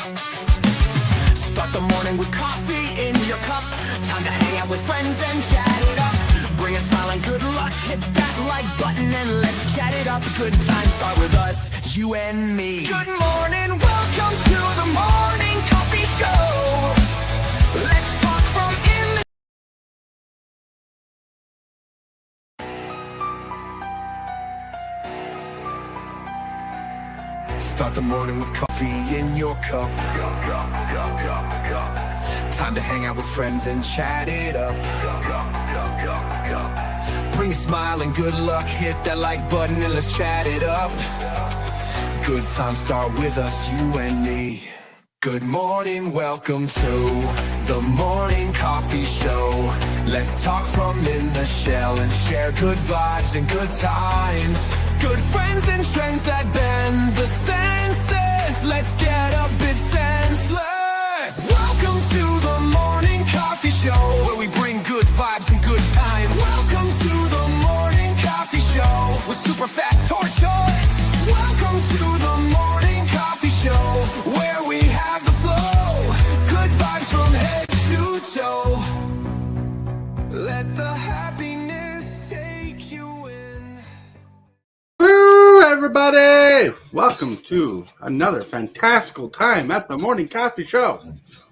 Start the morning with coffee in your cup. Time to hang out with friends and chat it up. Bring a smile and good luck. Hit that like button and let's chat it up. Good times start with us, you and me. Good morning, welcome to the morning coffee show. Let's talk from in the Start the morning with coffee in your cup. Time to hang out with friends and chat it up. Bring a smile and good luck. Hit that like button and let's chat it up. Good times start with us, you and me. Good morning, welcome to the morning coffee show. Let's talk from in the shell and share good vibes and good times. Good friends and trends that bend the senses. Let's get a bit senseless. Welcome to the morning coffee show, where we bring good vibes and good times. Welcome to the morning coffee show with Super Fast Tortoise. Welcome to the morning coffee show, where we have the flow. Good vibes from head to toe. Let the happiness take you in. Woo, everybody! Welcome to another fantastical time at the morning coffee show.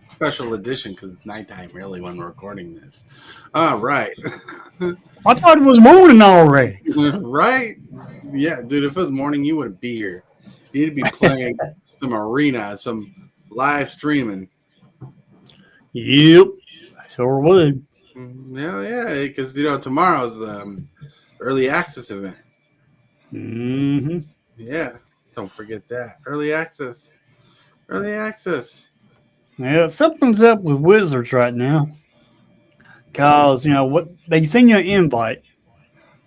Special edition because it's nighttime, really, when we're recording this. All right. I thought it was morning already. Right? Yeah, dude, if it was morning, you wouldn't be here. You'd be playing some arena, some live streaming. Yep, sure would. Yeah, because, tomorrow's early access event. Mm-hmm. Yeah, don't forget that. Early access. Early access. Yeah, something's up with Wizards right now. Because, what they send you an invite.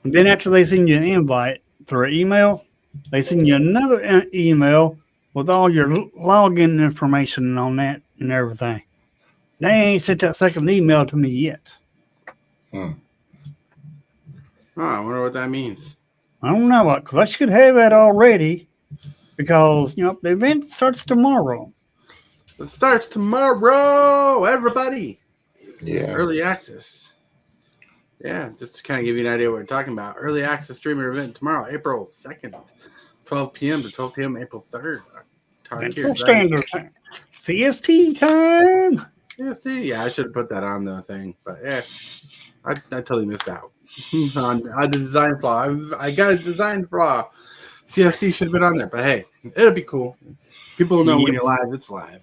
And then after they send you an invite through an email, they send you another email with all your login information on that and everything. They ain't sent that second email to me yet. Oh, I wonder what that means. I don't know, because I should have that already. Because, the event starts tomorrow. It starts tomorrow, everybody. Yeah. Early access. Yeah, just to kind of give you an idea what we're talking about. Early access streamer event tomorrow, April 2nd, 12 p.m. to 12 p.m. April 3rd. Central Standard Time. CST time. CST? Yeah, I should have put that on the thing. But yeah, I totally missed out on the design flaw. I got a design flaw. CST should have been on there. But hey, it'll be cool. People will know when you're live, it's live.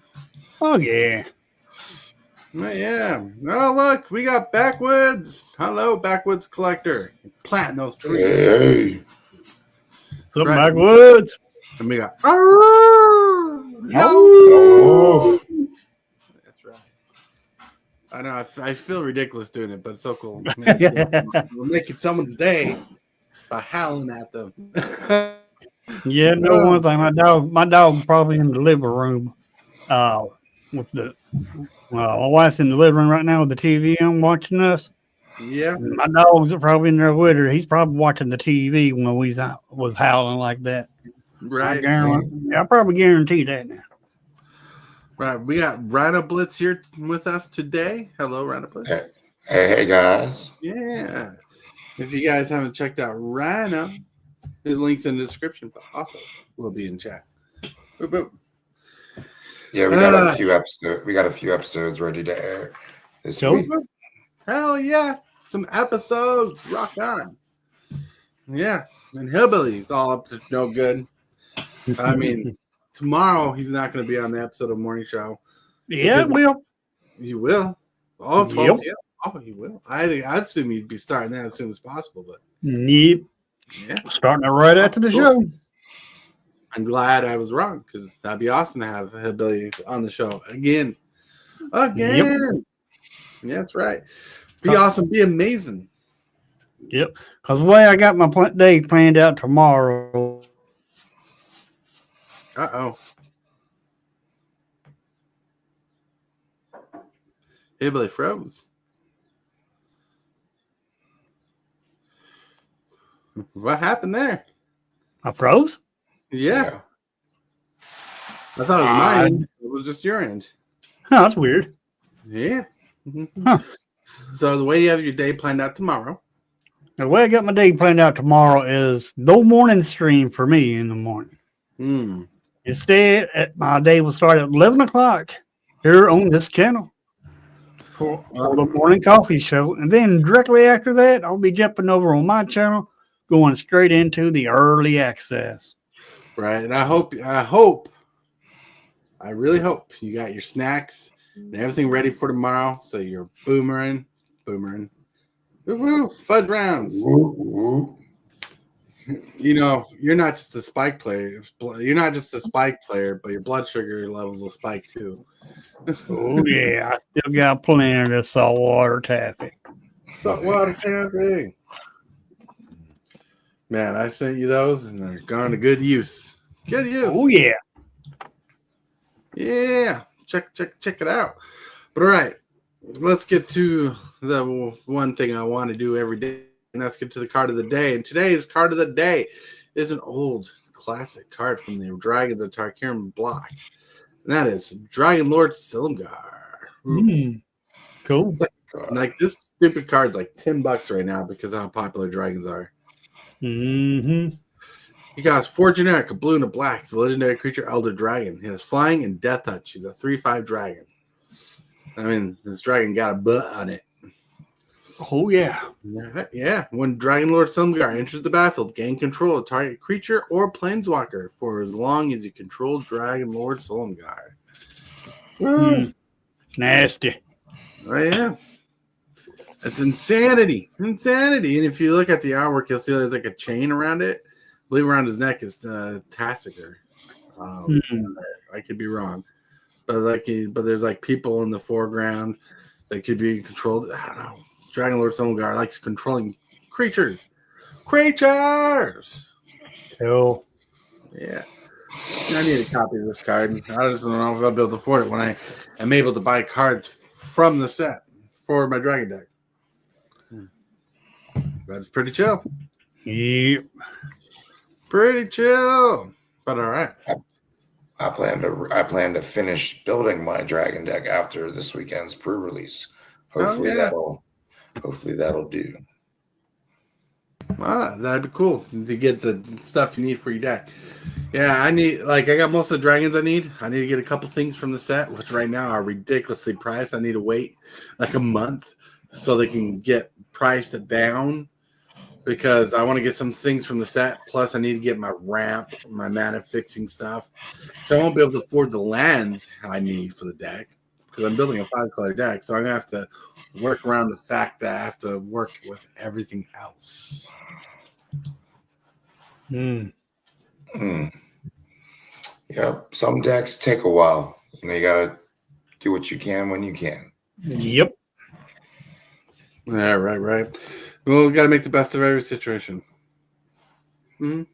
Oh, yeah. Yeah. Oh, look, we got backwoods. Hello, backwoods collector. Planting those trees. Hey. Some backwoods. And we got. No. That's right. I know. I feel ridiculous doing it, but it's so cool. We're making someone's day by howling at them. Yeah, no one thing. My dog's probably in the living room. With the my wife's in the living room right now with the TV on watching us. Yeah, my dogs are probably in there with her. He's probably watching the TV when we was howling like that. Right. I probably guarantee that now. Right. We got Rhinoblitz here with us today. Hello, Rhinoblitz. Hey, guys. Yeah. If you guys haven't checked out Rhino, his link's in the description, but also will be in chat. Boop, boop. Yeah, we got a few episodes. We got a few episodes ready to air this week. Hell yeah, some episodes. Rock on. Yeah, and Hillbilly's all up to no good. I mean, tomorrow he's not going to be on the episode of Morning Show. Yeah, will. He will. Oh, 12 Yep. Oh, he will. I'd assume he'd be starting that as soon as possible, but yep. Yeah, starting it right after the show. I'm glad I was wrong because that'd be awesome to have Hillbilly on the show again. Yep. Yeah, that's right. Be awesome. Be amazing. Yep. Because the way I got my day planned out tomorrow. Uh-oh. Hillbilly froze. What happened there? I froze? Yeah. I thought it was mine. It was just your end. Oh, that's weird. Yeah. Huh. So the way you have your day planned out tomorrow. The way I got my day planned out tomorrow is no morning stream for me in the morning. Hmm. Instead, my day will start at 11 o'clock here on this channel for the morning coffee show. And then directly after that, I'll be jumping over on my channel, going straight into the early access. Right. And I really hope you got your snacks and everything ready for tomorrow. So you're boomering. Woo-woo, fudge rounds. You know, you're not just a spike player. You're not just a spike player, but your blood sugar levels will spike too. Oh, yeah. I still got plenty of this saltwater taffy. Saltwater taffy. Man, I sent you those, and they're gone to good use. Good use. Oh, yeah. Yeah. Check it out. But all right, let's get to the one thing I want to do every day, and let's get to the card of the day. And today's card of the day is an old classic card from the Dragons of Tarkir block. And that is Dragon Lord Silumgar. Cool. It's like this stupid card's like $10 right now because of how popular dragons are. Mm-hmm. He got 4 generic, a blue and a black. It's a legendary creature, Elder Dragon. He has flying and death touch. He's a 3/5 dragon. I mean, this dragon got a butt on it. Oh, yeah. Yeah. When Dragon Lord Silumgar enters the battlefield, gain control of target creature or planeswalker for as long as you control Dragon Lord Silumgar. Nasty. Oh, yeah. It's insanity. Insanity. And if you look at the artwork, you'll see there's like a chain around it. I believe around his neck is Tassiger. I could be wrong. But there's like people in the foreground that could be controlled. I don't know. Dragon Lord Silumgar likes controlling creatures. Cool. Yeah. I need a copy of this card. I just don't know if I'll be able to afford it when I am able to buy cards from the set for my Dragon deck. That's pretty chill. Yep. Pretty chill. But all right. I plan to finish building my Dragon deck after this weekend's pre-release. Hopefully that'll do. That'd be cool to get the stuff you need for your deck. Yeah, I got most of the dragons I need. I need to get a couple things from the set, which right now are ridiculously priced. I need to wait like a month so they can get priced down because I want to get some things from the set. Plus, I need to get my ramp, my mana fixing stuff. So I won't be able to afford the lands I need for the deck because I'm building a 5-color deck. So I'm going to have to work around the fact that I have to work with everything else. Yeah, some decks take a while. You gotta do what you can when you can. Yep. Yeah, right. Well, we got to make the best of every situation. Hold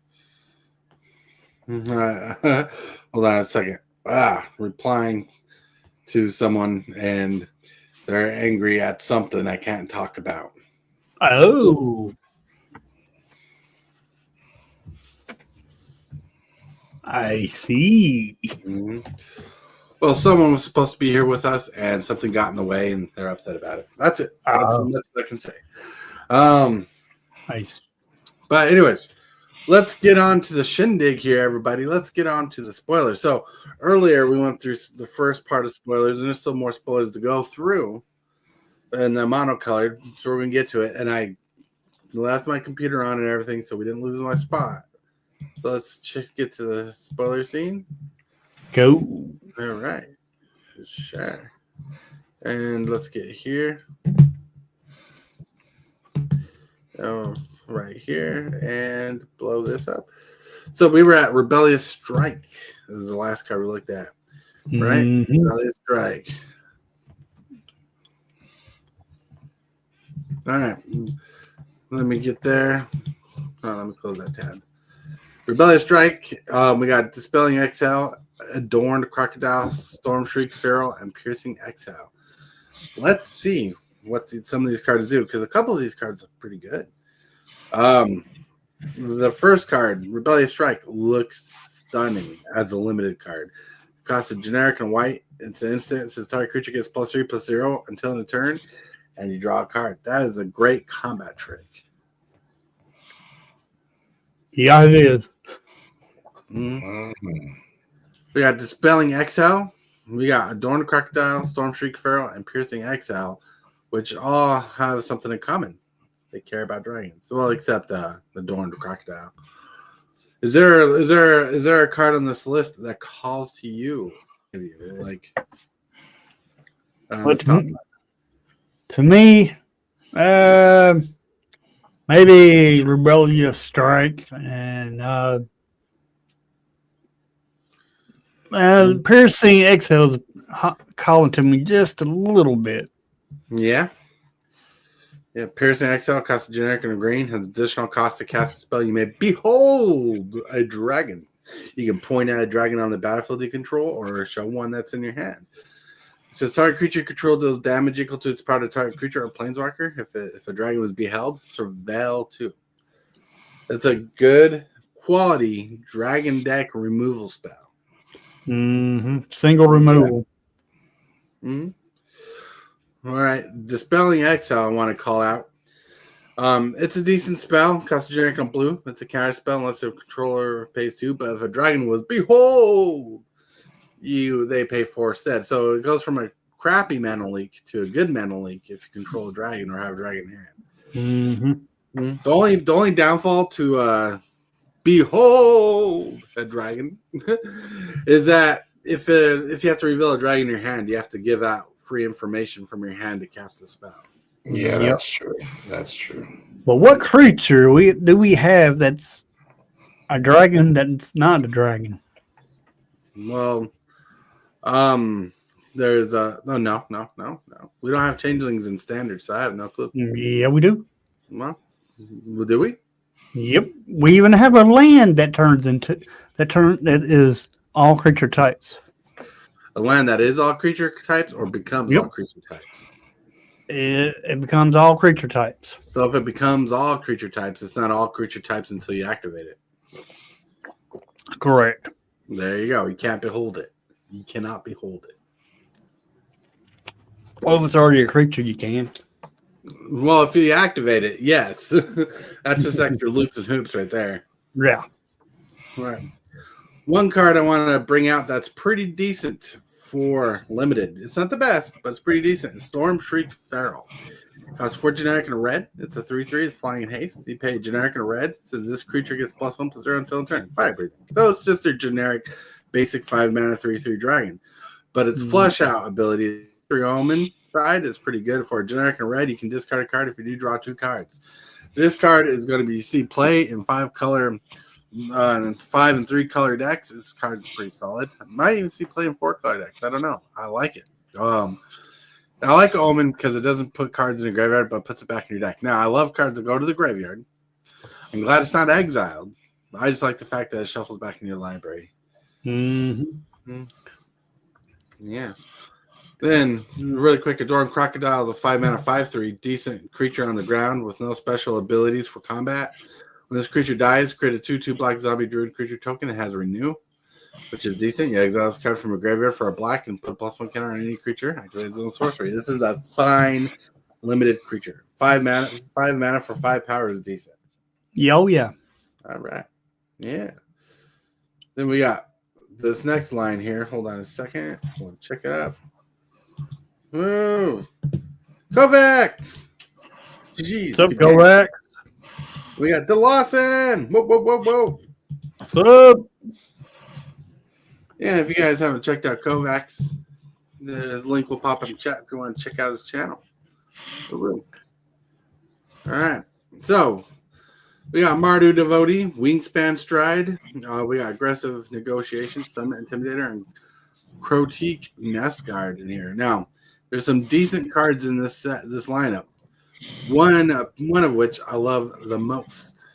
on a second. Replying to someone and they're angry at something I can't talk about. Oh. I see. Well, someone was supposed to be here with us, and something got in the way, and they're upset about it. That's it. That's as much as I can say. Nice. But anyways, let's get on to the shindig here, everybody. Let's get on to the spoilers. So earlier we went through the first part of spoilers, and there's still more spoilers to go through. And the monocolored, so we're going to get to it. And I left my computer on and everything, so we didn't lose my spot. So let's get to the spoiler scene. Go. All right. Sure. And let's get here. Oh, right here. And blow this up. So we were at Rebellious Strike. This is the last card we looked at. Right? Mm-hmm. Rebellious Strike. All right. Let me get there. Let me close that tab. Rebellious Strike. We got Dispelling Exile, Adorned Crocodile, Storm Shriek, Feral, and Piercing Exile. Let's see what some of these cards do, because a couple of these cards look pretty good. The first card, Rebellious Strike, looks stunning as a limited card Costs a generic and white. It's an instant. It says target creature gets +3/+0 until in the turn, and you draw a card. That is a great combat trick. Yeah, it is. Mm-hmm. We got Dispelling Exile. We got Adorned Crocodile, Storm Shriek Feral, and Piercing Exile, which all have something in common. They care about dragons. Well, except Adorned Crocodile. Is there a card on this list that calls to you? Like, to me, maybe Rebellious Strike and Piercing Exhale is calling to me just a little bit. Yeah. Yeah, Piercing Exile costs a generic and a green, has additional cost to cast a spell. You may behold a dragon. You can point at a dragon on the battlefield you control or show one that's in your hand. It says target creature you control deals damage equal to its power to target creature or planeswalker. If a dragon was beheld, surveil 2. It's a good quality dragon deck removal spell. Mm-hmm. Single removal. Yeah. Mm-hmm. All right, Dispelling Exile I want to call out. It's a decent spell. Costs a generic on blue. It's a counter spell unless the controller pays 2. But if a dragon was behold, they pay 4 instead. So it goes from a crappy mana leak to a good mana leak if you control a dragon or have a dragon in your hand. Mm-hmm. The only downfall to behold a dragon is that if you have to reveal a dragon in your hand, you have to give out free information from your hand to cast a spell. Yeah, that's true. That's true. But what creature do we have that's a dragon that's not a dragon? Well, there's no. We don't have changelings in standard, so I have no clue. Yeah, we do. Well, do we? Yep. We even have a land that is all creature types. A land that is all creature types or becomes all creature types? It becomes all creature types. So if it becomes all creature types, it's not all creature types until you activate it. Correct. There you go. You can't behold it. You cannot behold it. Well, if it's already a creature, you can. Well, if you activate it, yes. That's just extra loops and hoops right there. Yeah. All right. One card I want to bring out that's pretty decent for limited. It's not the best, but it's pretty decent. Storm Shriek Feral. Costs 4 generic and a red. It's a 3/3. It's flying in haste. You pay generic and a red. It says this creature gets +1/+0 until turn. Fire breathing. So it's just a generic basic 5 mana 3/3 dragon. But its flush out ability, Omen side, is pretty good. For a generic and red, you can discard a card if you do draw 2 cards. This card is going to be see play in 5 and 3 color decks. This card is pretty solid. I might even see play in 4 color decks. I don't know. I like it. I like Omen because it doesn't put cards in the graveyard, but puts it back in your deck. Now, I love cards that go to the graveyard. I'm glad it's not exiled. I just like the fact that it shuffles back in your library. Mm-hmm. Yeah. Then, really quick, Adorned Crocodile is a 5 mana 5/3, decent creature on the ground with no special abilities for combat. When this creature dies, create a 2/2 black zombie druid creature token. It has Renew, which is decent. You exile this card from a graveyard for a black and put +1 counter on any creature. Activates its own sorcery. This is a fine limited creature. 5 mana for 5 power is decent. Oh, yeah. All right. Yeah. Then we got this next line here. Hold on a second. I want to check it out. Woo! Kovacs! Jeez. What's up, Kovacs? We got DeLawson! Whoa. What's up? Yeah, if you guys haven't checked out Kovacs, his link will pop up in chat if you want to check out his channel. All right. So, we got Mardu Devotee, Wingspan Stride. We got Aggressive Negotiation, Summit Intimidator, and Crotique Nest Guard in here. Now, there's some decent cards in this lineup. One of which I love the most.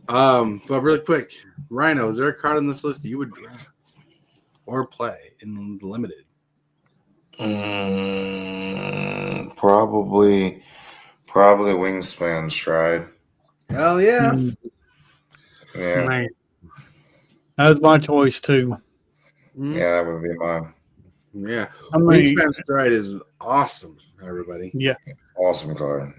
But really quick, Rhino, is there a card on this list you would draft or play in limited? Probably Wingspan Stride. Hell yeah. Yeah. Man. That was my choice too. Yeah, that would be mine. Yeah. I mean, Wingspan Stride is awesome, everybody. yeah. Awesome card.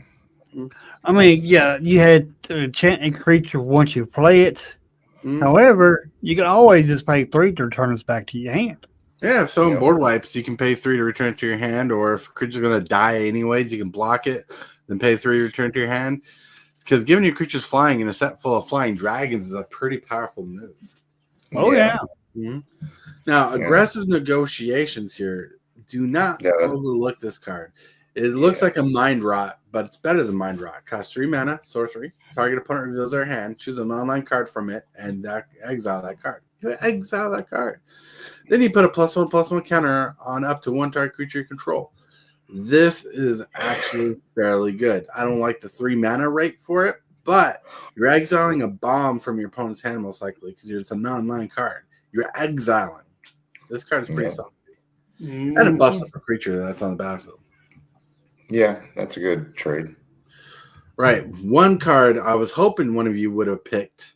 I mean, yeah, you had to enchant a creature once you play it. However, you can always just pay 3 to return this back to your hand. Yeah, if so in Yep. board wipes, you can pay 3 to return it to your hand, or if a creature's going to die anyways, you can block it, then pay 3 to return it to your hand. Because giving your creatures flying in a set full of flying dragons is a pretty powerful move. Oh, yeah. Now, aggressive negotiations here. Do not overlook this card. It looks like a Mind Rot, but it's better than Mind Rot. Costs 3 mana, sorcery. Target opponent reveals their hand. Choose an online card from it, and exile that card. You exile that card. Then you put a +1/+1 counter on up to 1 target creature you control. This is actually fairly good. I don't like the 3 mana rate for it, but you're exiling a bomb from your opponent's hand most likely because it's a non-land card. You're exiling. This card is pretty solid. And it buffs up a creature that's on the battlefield. Yeah, that's a good trade. Right. One card I was hoping one of you would have picked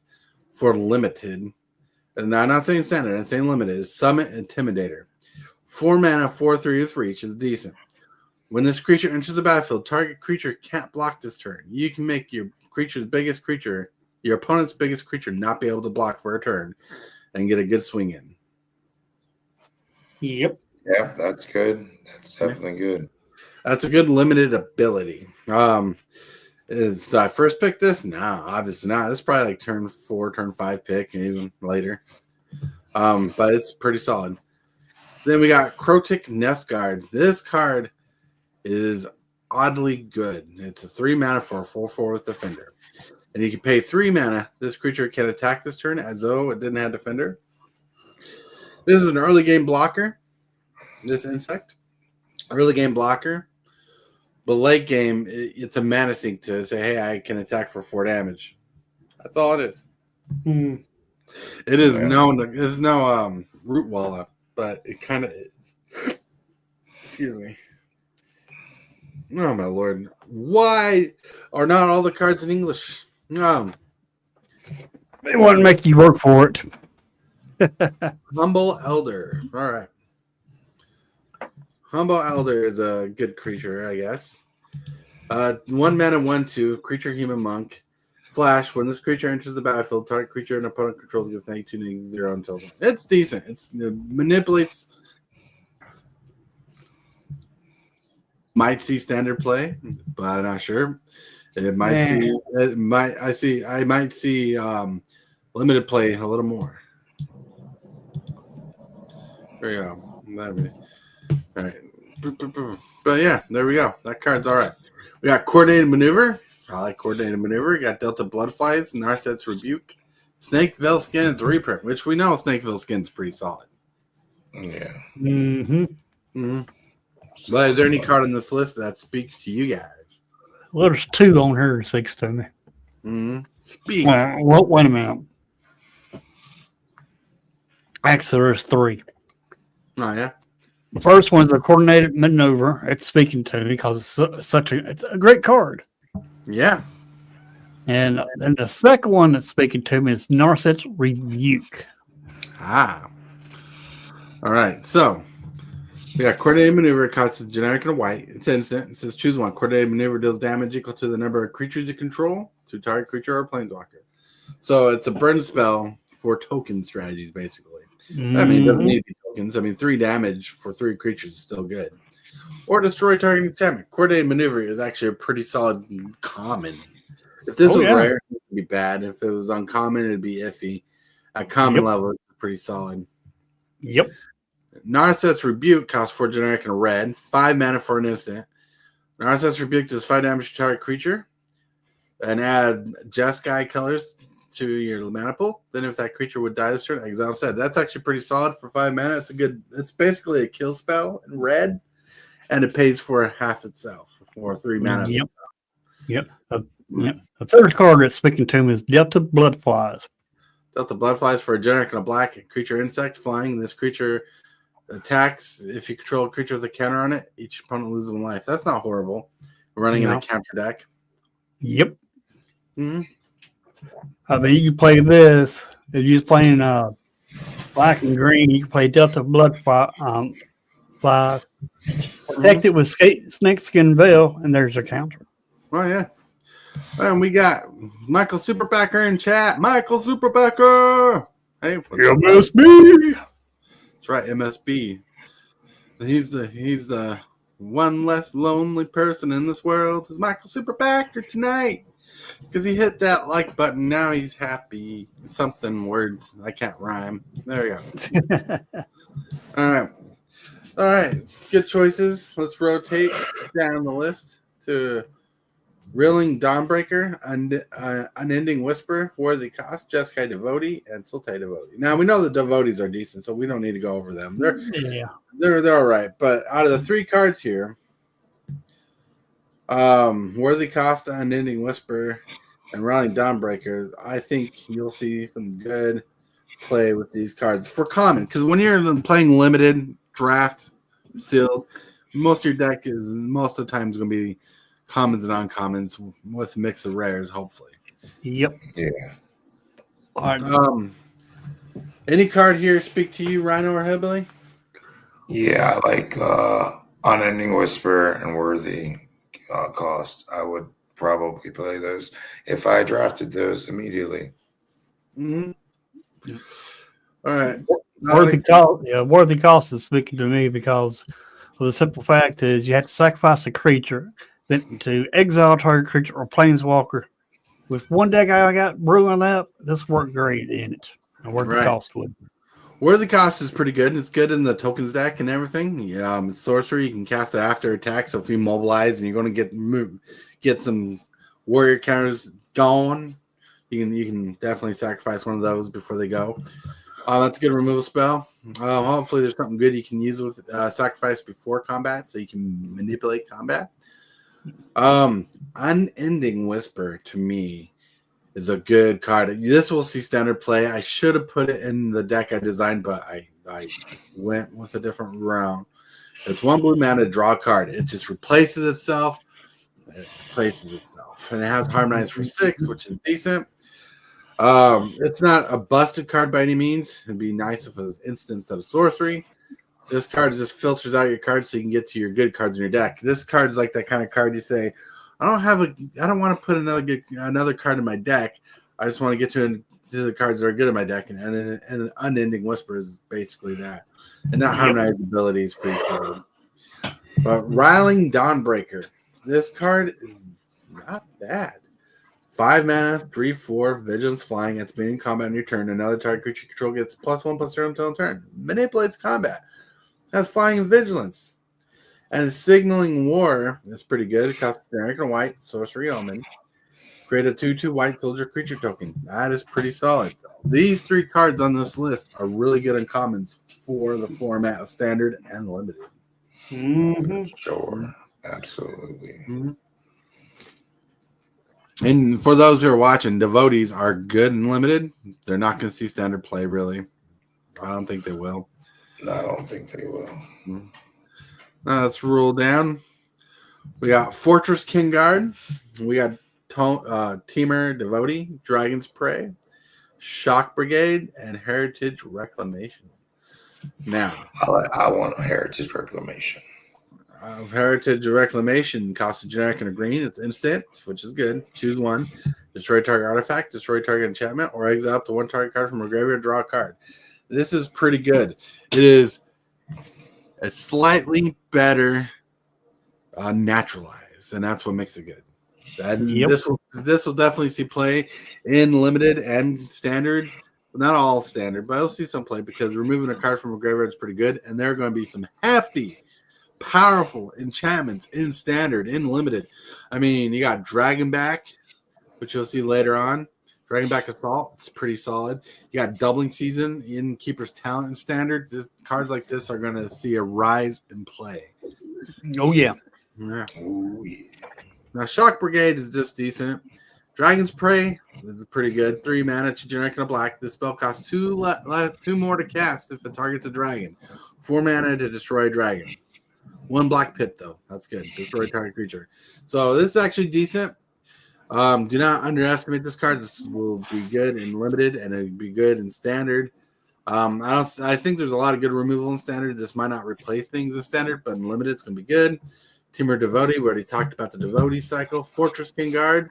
for limited, and I'm not saying standard, I'm saying limited, is Summit Intimidator. 4 mana, 4/3 with reach is decent. When this creature enters the battlefield, target creature can't block this turn. You can make your opponent's biggest creature, not be able to block for a turn and get a good swing in. Yep. Yeah, that's good. That's definitely good. That's a good limited ability. Did I first pick this? No, obviously not. This is probably like turn 4, turn 5 pick, and even later. But it's pretty solid. Then we got Crotic Nest Guard. This card is oddly good. It's a 3 mana for a 4/4 with Defender. And you can pay 3 mana. This creature can attack this turn as though it didn't have Defender. This is an early game blocker. This insect. Early game blocker. But late game, it's a mana sink to say, hey, I can attack for 4 damage. That's all it is. It is no root walla, but it kind of is. Excuse me. Oh, my Lord. Why are not all the cards in English? No. They want to make you work for it. Humble Elder. All right. Humble Elder is a good creature, I guess. 1 mana, 1/2, creature human monk. Flash, when this creature enters the battlefield, target creature an opponent controls gets -2, -0 until then. It's decent. It manipulates. Might see standard play, but I'm not sure. I might see limited play a little more. There you go. All right. But yeah, there we go. That card's all right. We got Coordinated Maneuver. I like Coordinated Maneuver. We got Delta Bloodflies, Narset's Rebuke, Snake Veil Skin's Reprint, which we know Snake Veil Skin's pretty solid. Yeah. Well, is there any card on this list that speaks to you guys? there's 2 on here that speaks to me. Speak. Well, wait a minute. Actually, there's 3. Oh, yeah? The first one's a Coordinated Maneuver. It's speaking to me because it's a great card. Yeah. And then the second one that's speaking to me is Narset's Rebuke. All right. So we got Coordinated Maneuver. It costs a generic and a white. It's instant. It says choose one. Coordinated Maneuver deals damage equal to the number of creatures you control to target creature or planeswalker. So it's a burn spell for token strategies, basically. I mean, it doesn't need to be tokens. I mean, 3 damage for 3 creatures is still good. Or destroy target enchantment. Coordinated Maneuver is actually a pretty solid common. If this was rare, it would be bad. If it was uncommon, it'd be iffy. At common level, it's pretty solid. Yep. Narset's Rebuke costs 4 generic and a red. 5 mana for an instant. Narset's Rebuke does 5 damage to target creature. And add Jeskai colors to your mana pool. Then if that creature would die this turn, exile instead. That's actually pretty solid for 5 mana. It's basically a kill spell in red. And it pays for half itself. Or 3 mana. Yep. The third card that's speaking to me is Delta Bloodflies. Delta Bloodflies for a generic and a black creature insect flying. This creature attacks if you control a creature with a counter on it. Each opponent loses 1 life. That's not horrible. Running in a counter deck. Yep. I mean, you play this. If you're playing black and green. You can play Delta Blood Flies. Protect it with Snakeskin Veil, and there's a counter. Oh, yeah. And we got Michael Superpacker in chat. Michael Superpacker! Hey, what's up? MSB! That's right, MSB. He's the one less lonely person in this world. Is Michael Superpacker tonight? Because he hit that like button. Now he's happy. Something words. I can't rhyme. There we go. All right. Good choices. Let's rotate down the list to Rilling Dawnbreaker, Unending Whisper, Worthy Cost, Jeskai Devotee, and Sultai Devotee. Now we know the Devotees are decent, so we don't need to go over them. They're all right. But out of the 3 cards here, Worthy Cost, Unending Whisper, and Rilling Dawnbreaker, I think you'll see some good play with these cards for common. Because when you're playing limited, draft, sealed, most of your deck is most of the time is going to be commons and uncommons with a mix of rares, hopefully. Yep. Yeah. All right. Any card here speak to you, Rhino or Hillbilly? Yeah, I like Unending Whisper and Worthy Cost. I would probably play those if I drafted those immediately. Mm-hmm. All right. Worthy Cost is speaking to me because the simple fact is you have to sacrifice a creature, then to exile a target creature or planeswalker. With one deck I got brewing up, this worked great in it. And Worthy Cost would. Worthy Cost is pretty good. It's good in the tokens deck and everything. Yeah, it's sorcery. You can cast it after attack. So if you mobilize and you're going to get some warrior counters going, you can definitely sacrifice one of those before they go. That's a good removal spell. Hopefully there's something good you can use with sacrifice before combat so you can manipulate combat. Unending Whisper to me is a good card. This will see standard play. I should have put it in the deck I designed, but I went with a different route. It's 1 blue mana, draw a card. It just replaces itself. And it has Harmonize for 6, which is decent. It's not a busted card by any means. It'd be nice if it was instant instead of sorcery. This card just filters out your cards so you can get to your good cards in your deck. This card is like that kind of card you say, I don't want to put another card in my deck. I just want to get to the cards that are good in my deck, and Unending Whisper is basically that. And that Harmonized ability is pretty solid. But Rilling Dawnbreaker, this card is not bad. 5 mana, 3/4, Vigilance Flying. At the beginning of combat on your turn, another target creature you control gets +1/+0 until turn. Manipulates combat. Has Flying and Vigilance. And Signaling War is pretty good. It costs generic and white, sorcery omen. Create a 2/2 white soldier creature token. That is pretty solid. These 3 cards on this list are really good in commons for the format of standard and limited. Mm-hmm. Sure. Absolutely. Mm-hmm. And for those who are watching, Devotees are good and limited. They're not going to see standard play, really. I don't think they will. No, I don't think they will. Mm-hmm. Let's roll down. We got Fortress Kingguard. We got Teamer Devotee, Dragon's Prey, Shock Brigade, and Heritage Reclamation. Now, I want a Heritage Reclamation. Heritage Reclamation costs a generic and a green. It's instant, which is good. Choose one. Destroy target artifact, destroy target enchantment, or exile up to 1 target card from a graveyard, draw a card. This is pretty good. It's slightly better naturalized, and that's what makes it good. This will definitely see play in limited and standard. Not all standard, but I'll see some play because removing a card from a graveyard is pretty good, and there are going to be some hefty, powerful enchantments in standard, in limited. I mean, you got Dragonback, which you'll see later on. Dragonback Assault, it's pretty solid. You got Doubling Season in Keeper's Talent and Standard. Cards like this are going to see a rise in play. Oh, yeah. Yeah. Oh, yeah. Now, Shock Brigade is just decent. Dragon's Prey is pretty good. 3 mana, 2 generic and a black. This spell costs 2 more to cast if it targets a dragon. 4 mana to destroy a dragon. 1 black pit, though. That's good. Destroy target creature. So this is actually decent. Do not underestimate this card. This will be good in limited, and it'll be good in standard. I think there's a lot of good removal in standard. This might not replace things in standard, but in limited, it's going to be good. Timur Devotee, we already talked about the Devotee cycle. Fortress King Guard.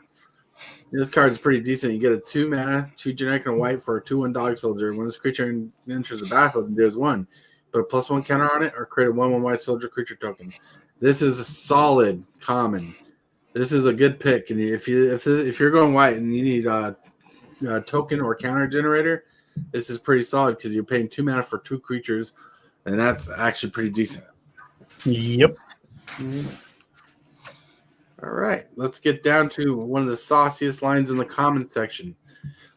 This card is pretty decent. You get a 2 mana, 2 generic and white for a 2/1 dog soldier. When this creature enters the battlefield and deals 1, put a +1 counter on it or create a 1/1 white soldier creature token. This is a solid common. This is a good pick. And if you're going white and you need a token or counter generator, this is pretty solid because you're paying 2 mana for 2 creatures, and that's actually pretty decent. Yep. All right, let's get down to one of the sauciest lines in the common section.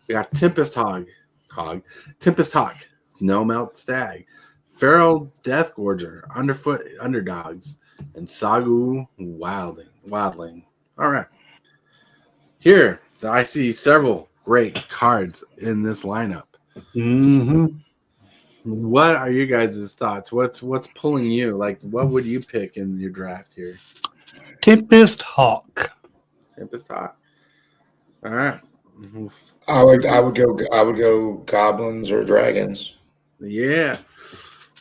We got Tempest Tempest Hawk, Snowmelt Stag, Feral Deathgorger, Underfoot Underdogs, and Sagu Wildling. All right. Here, I see several great cards in this lineup. Mm-hmm. What are you guys' thoughts? What's pulling you? Like, what would you pick in your draft here? Tempest Hawk. Tempest Hawk. All right. I would go goblins or dragons. Yeah,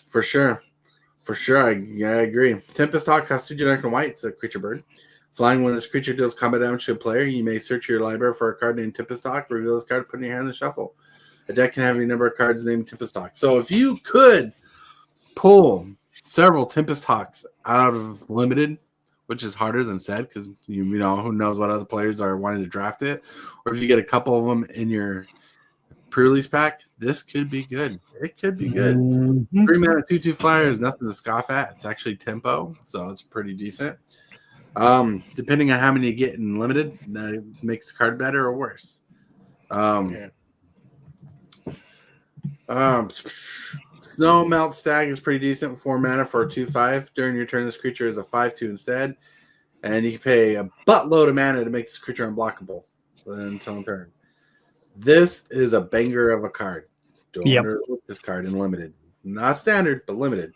for sure. I agree. Tempest Hawk has 2 generic and white. It's a creature bird. Flying, when this creature deals combat damage to a player, you may search your library for a card named Tempest Hawk, reveal this card, put it in your hand, and shuffle. A deck can have any number of cards named Tempest Hawk. So if you could pull several Tempest Hawks out of limited, which is harder than said because you know who knows what other players are wanting to draft it, or if you get a couple of them in your pre-release pack, this could be good. It could be good. 3 mana 2/2 flyer is nothing to scoff at. It's actually tempo, so it's pretty decent. Depending on how many you get in limited, makes the card better or worse. Snow Melt Stag is pretty decent. 4 mana for a 2/5. During your turn, this creature is a 5/2 instead. And you can pay a buttload of mana to make this creature unblockable until turn. This is a banger of a card. Don't underlook this card in limited. Not standard, but limited.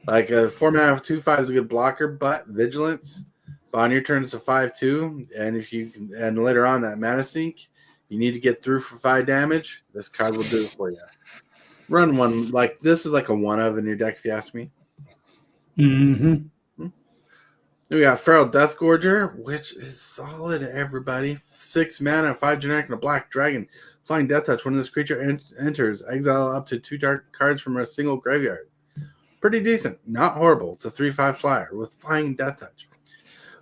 Like a 4 mana of 2/5 is a good blocker, but vigilance. But on your turn, it's a 5/2. And later on, that mana sink, you need to get through for 5 damage. This card will do it for you. Run one. Like, this is like a 1-of in your deck, if you ask me. Mm-hmm. Then we got Feral Deathgorger, which is solid, everybody. 6 mana, 5 generic, and a black dragon. Flying Death Touch. When this creature enters, exile up to 2 dark cards from a single graveyard. Pretty decent. Not horrible. It's a 3/5 flyer with Flying Death Touch.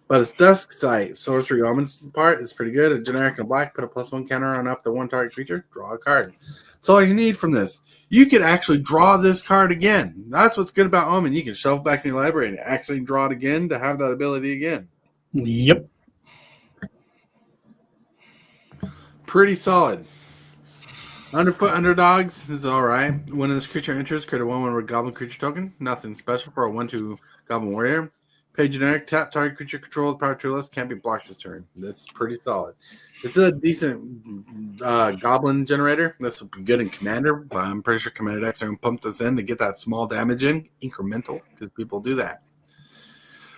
But its Dusk Sight, Sorcery Omens part is pretty good. A generic and a black, put a +1 counter on up to 1 target creature, draw a card. That's all you need from this. You can actually draw this card again. That's what's good about Omen. You can shelf back in your library and actually draw it again to have that ability again. Yep. Pretty solid. Underfoot Underdogs is all right. When this creature enters, create a 1/1 Goblin creature token. Nothing special for a 1/2 Goblin Warrior. Pay generic, tap target creature control with power 2 less, can't be blocked this turn. That's pretty solid. This is a decent goblin generator. This will be good in Commander, but I'm pretty sure Commander decks are going to pump this in to get that small damage in, incremental, because people do that.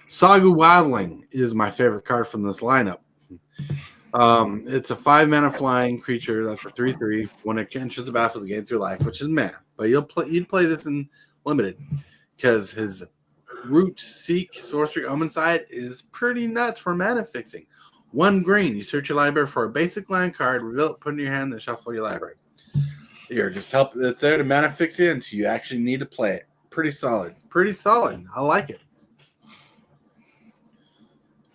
Sagu Wildling is my favorite card from this lineup. It's a 5 mana flying creature that's a 3/3. When it enters the battlefield, gain through life, which is mana. But you'd play this in limited because his Root Seek Sorcery Omen side is pretty nuts for mana fixing. 1 green. You search your library for a basic land card, reveal it, put it in your hand, then shuffle your library. Here, just help. It's there to mana fix you until you actually need to play it. Pretty solid. Pretty solid. I like it.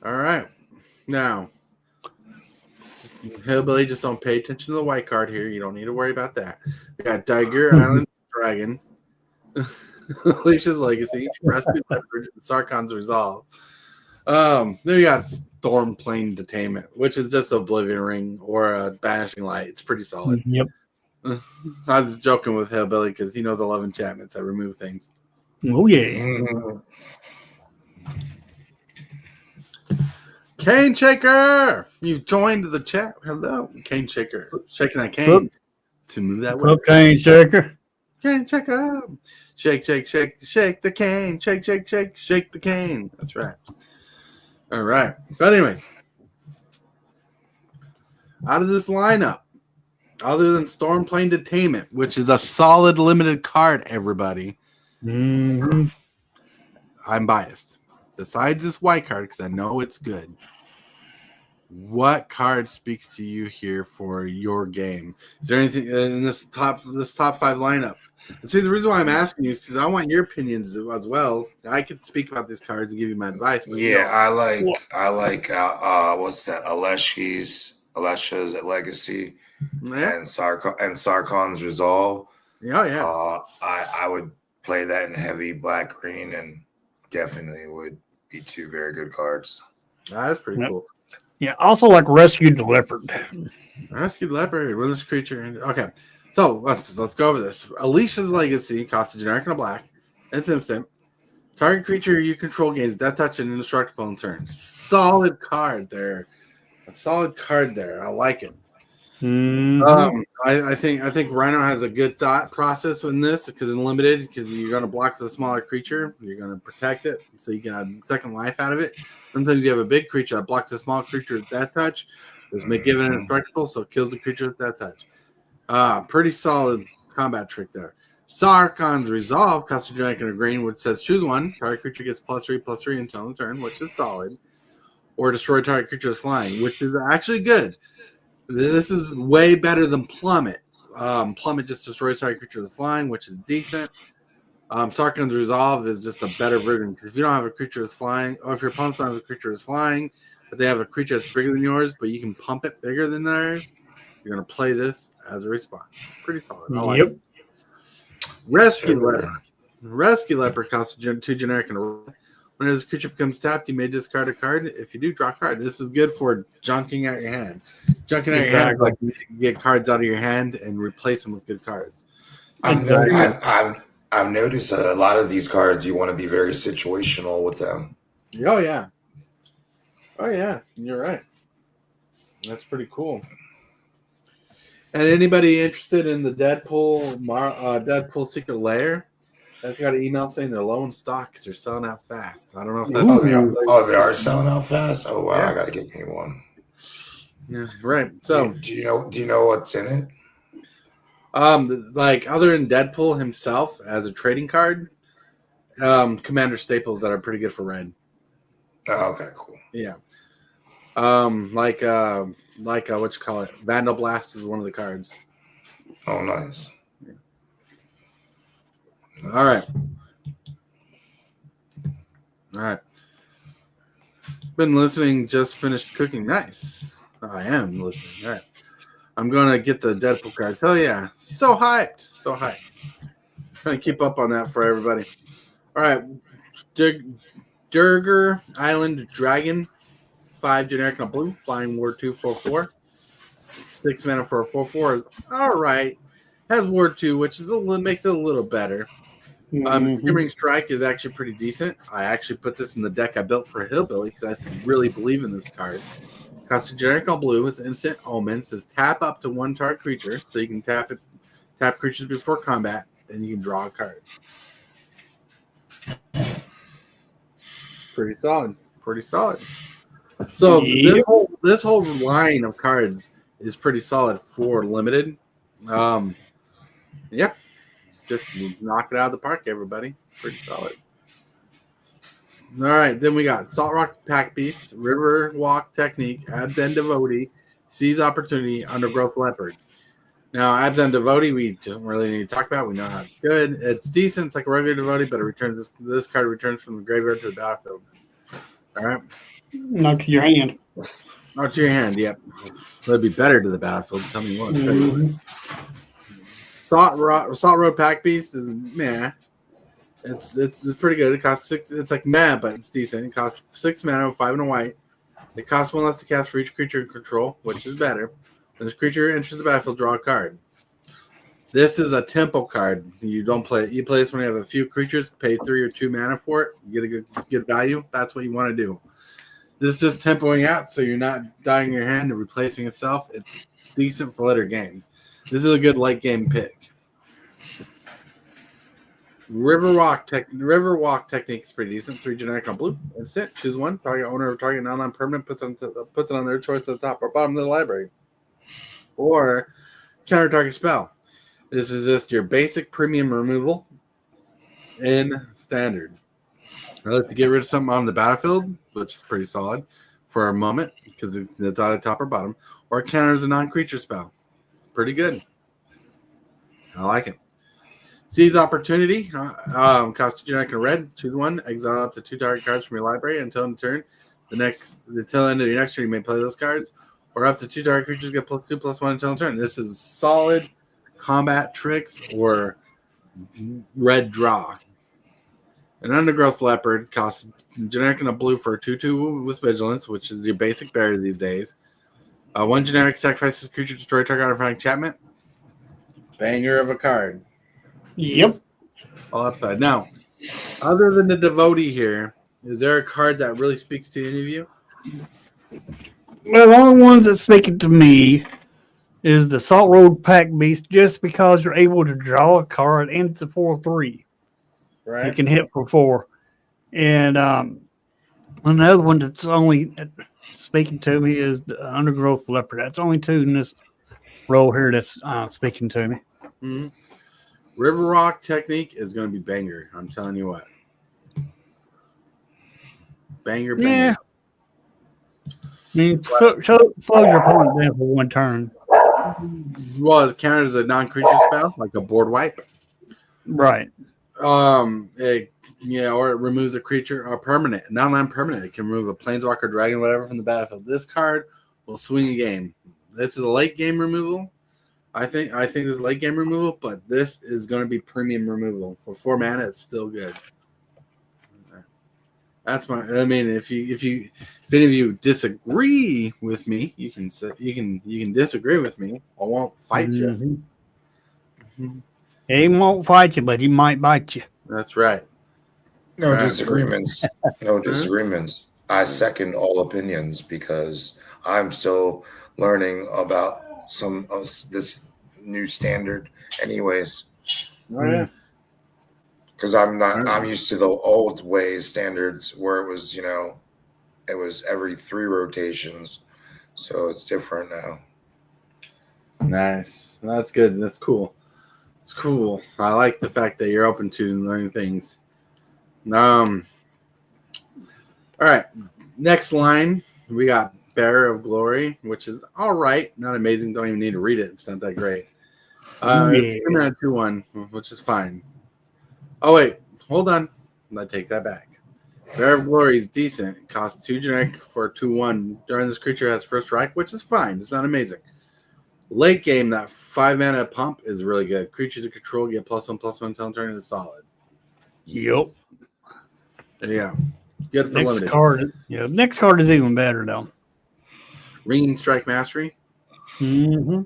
All right. Now, Hillbilly, just don't pay attention to the white card here. You don't need to worry about that. We got Tarkir Island Dragon. Alicia's Legacy, Rescue Leopard, and Sarkon's Resolve. Then we got Stormplane Detainment, which is just Oblivion Ring or a Banishing Light. It's pretty solid. Yep. I was joking with Hillbilly because he knows I love enchantments. I remove things. Oh, yeah. Cane Shaker! You joined the chat. Hello, Cane Shaker. Shaking that cane to move that way. Okay, Shaker. Cane Shaker. Shake, shake, shake, shake the cane. Shake, shake, shake, shake the cane. That's right. All right. But anyways, out of this lineup, other than Stormplane Detainment, which is a solid limited card, everybody. Mm-hmm. I'm biased. Besides this white card, because I know it's good. What card speaks to you here for your game? Is there anything in this top 5 lineup? And see, the reason why I'm asking you is because I want your opinions as well. I could speak about these cards and give you my advice. But Yeah, I like what's that? Alesha's Legacy yeah, and Sarkon's Resolve. yeah. I would play that in heavy black green and definitely would be 2 very good cards. That's pretty Yep. cool. Yeah, also like Rescued Leopard. Rescued Leopard with this creature. Okay, so let's go over this. Alicia's Legacy costs a generic and a black. It's instant. Target creature you control gains death touch and indestructible in turn. Solid card there. A solid card there. I like it. Mm-hmm. I think Rhino has a good thought process in this because in limited, because you're going to block the smaller creature, you're going to protect it so you can have second life out of it. Sometimes you have a big creature that blocks a small creature with that touch. Just make given an indestructible, so it kills the creature with that touch. Pretty solid combat trick there. Sarkon's Resolve costs a generic and a green, which says choose one. Target creature gets +3/+3 until the turn, which is solid. Or destroy target creature with flying, which is actually good. This is way better than Plummet. Plummet just destroys target creature with flying, which is decent. Sarkon's Resolve is just a better version because if you don't have a creature that's flying, or if your opponents don't have a creature that's flying, but they have a creature that's bigger than yours, but you can pump it bigger than theirs, you're going to play this as a response. Pretty solid. I like it. Rescue Leopard. Rescue Leopard costs 2 generic and a red. When this creature becomes tapped, you may discard a card. If you do, draw a card. This is good for junking out your hand. Junking out your hand, like you get cards out of your hand and replace them with good cards. I've noticed a lot of these cards, you want to be very situational with them. Oh, yeah. Oh, yeah. You're right. That's pretty cool. And anybody interested in the Deadpool Secret Lair? That's got an email saying they're low in stock because they're selling out fast. I don't know if that's... They are selling out fast? Oh, wow. Yeah. I got to get me one. Yeah, right. So, do you know what's in it? Like other than Deadpool himself as a trading card, Commander Staples that are pretty good for red. Oh, okay, cool. Yeah. What you call it? Vandal Blast is one of the cards. Oh, nice. Yeah. All right. Been listening. Just finished cooking. Nice. I am listening. All right. I'm going to get the Deadpool cards. Hell yeah. So hyped. Trying to keep up on that for everybody. All right. Durgar Island Dragon. 5 generic and a blue. Flying Ward 2, 4/4. 6 mana for a 4/4. All right. Has Ward 2, which makes it a little better. Skimmering Strike is actually pretty decent. I actually put this in the deck I built for Hillbilly because I really believe in this card. Costs a generic on blue. It's instant omen. It says tap up to 1 target creature, so you can tap creatures before combat, and you can draw a card. Pretty solid. So this whole line of cards is pretty solid for limited. Yeah, just knock it out of the park, everybody. Pretty solid. All right, then we got Salt Rock Pack Beast, River Walk Technique, Abs and Devotee, Seize Opportunity, Undergrowth Leopard. Now, Abs and Devotee, we don't really need to talk about. We know how it's good. It's decent. It's like a regular Devotee, but it returns this card returns from the graveyard to the battlefield. All right. Not to your hand. Not to your hand, yep. That'd be better to the battlefield. Tell me what. Salt Road Pack Beast is meh. It's pretty good. It costs 6. It's like meh, but it's decent. It costs 6 mana, 5 and a white. It costs 1 less to cast for each creature you control, which is better. When this creature enters the battlefield, draw a card. This is a tempo card. You don't play it. You play this when you have a few creatures, pay 3 or 2 mana for it, you get a good value. That's what you want to do. This is just tempoing out, so you're not dying your hand and replacing itself. It's decent for later games. This is a good late game pick. River Walk Technique is pretty decent. 3 generic on blue. Instant. Choose 1. Target owner of target non-permanent puts it on their choice at the top or bottom of the library. Or Counter target spell. This is just your basic premium removal in standard. I like to get rid of something on the battlefield, which is pretty solid for a moment because it's either top or bottom, or it counters a non-creature spell. Pretty good. I like it. Seize opportunity. Cost generic and red. Choose one. Exile up to 2 target cards from your library until end of turn. Until end of your next turn, you may play those cards. Or up to 2 target creatures get +2/+1 until end of turn. This is solid combat tricks or red draw. An Undergrowth Leopard costs generic and a blue for a 2/2 with Vigilance, which is your basic barrier these days. 1 generic sacrifices creature, destroy target artifact enchantment. Banger of a card. Yep. All upside. Now, other than the Blvd here, is there a card that really speaks to any of you? Well, the only ones that's speaking to me is the Salt Road Pack Beast, just because you're able to draw a card and it's a 4/3. Right. You can hit for 4. And another one that's only speaking to me is the Undergrowth Leopard. That's only 2 in this row here that's speaking to me. Mm-hmm. River Rock Technique is going to be banger. I'm telling you what. Banger. Yeah. I mean, slow your opponent down for 1 turn. Well, it counters a non-creature spell, like a board wipe. Right. Or it removes a creature or permanent. Not non-permanent. It can remove a planeswalker, dragon, whatever from the battlefield. This card will swing a game. This is a late game removal. I think this is late game removal, but this is going to be premium removal. For 4 mana, it's still good. That's my. I mean, if any of you disagree with me, you can disagree with me. I won't fight you. Mm-hmm. He won't fight you, but he might bite you. That's right. No disagreements. No disagreements. I second all opinions because I'm still learning about some of this new standard, anyways. Oh, yeah. Because I'm used to the old ways standards where it was, it was every 3 rotations. So it's different now. Nice. That's good. That's cool. It's cool. I like the fact that you're open to learning things. All right. Next line, we got Bearer of Glory, which is all right. Not amazing. Don't even need to read it. It's not that great. It's 2/1, which is fine. Oh, wait. Hold on. I take that back. Bearer of Glory is decent. It costs 2 generic for 2/1. During this creature has first strike, which is fine. It's not amazing. Late game, that 5 mana pump is really good. Creatures of control get +1/+1 until turn is solid. Yep. There you go. Good for limited. Next card is even better though. Ringing Strike Mastery. Mm-hmm.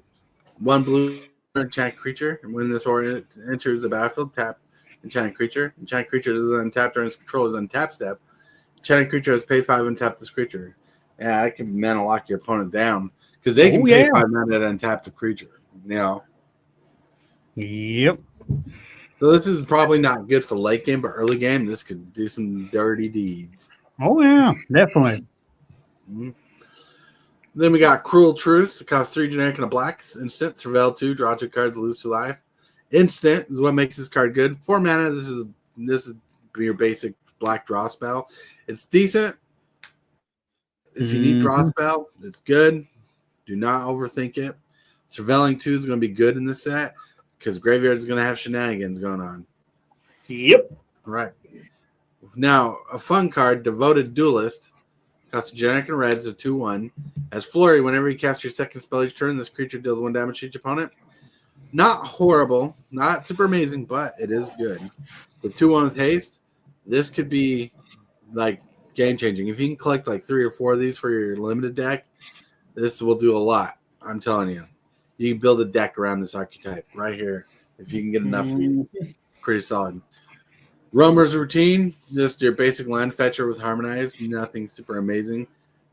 1 blue enchanted creature. And when this aura enters the battlefield, tap enchanted creature. Enchanted creature is untapped during its controller's untap step. Enchanted creature has pay 5 and tap this creature. Yeah, I can mana lock your opponent down because they can pay 5 mana to untap the creature. Yep. So this is probably not good for late game, but early game, this could do some dirty deeds. Oh yeah, definitely. Mm-hmm. Then we got Cruel Truce. It costs 3 generic and a black. Instant. Surveil 2. Draw 2 cards. Lose 2 life. Instant is what makes this card good. 4 mana. This is your basic black draw spell. It's decent. If you need draw spell, it's good. Do not overthink it. Surveilling 2 is going to be good in this set because Graveyard is going to have shenanigans going on. Yep. Right. Now, a fun card, Devoted Duelist. Costs a generic and red. It's a 2/1. As Flurry, whenever you cast your second spell each turn, this creature deals 1 damage to each opponent. Not horrible. Not super amazing, but it is good. The 2/1 with haste. This could be like game-changing. If you can collect like 3 or 4 of these for your limited deck, this will do a lot. I'm telling you. You can build a deck around this archetype right here. If you can get enough of these. Pretty solid. Roamer's Routine, just your basic land fetcher with Harmonize. Nothing super amazing.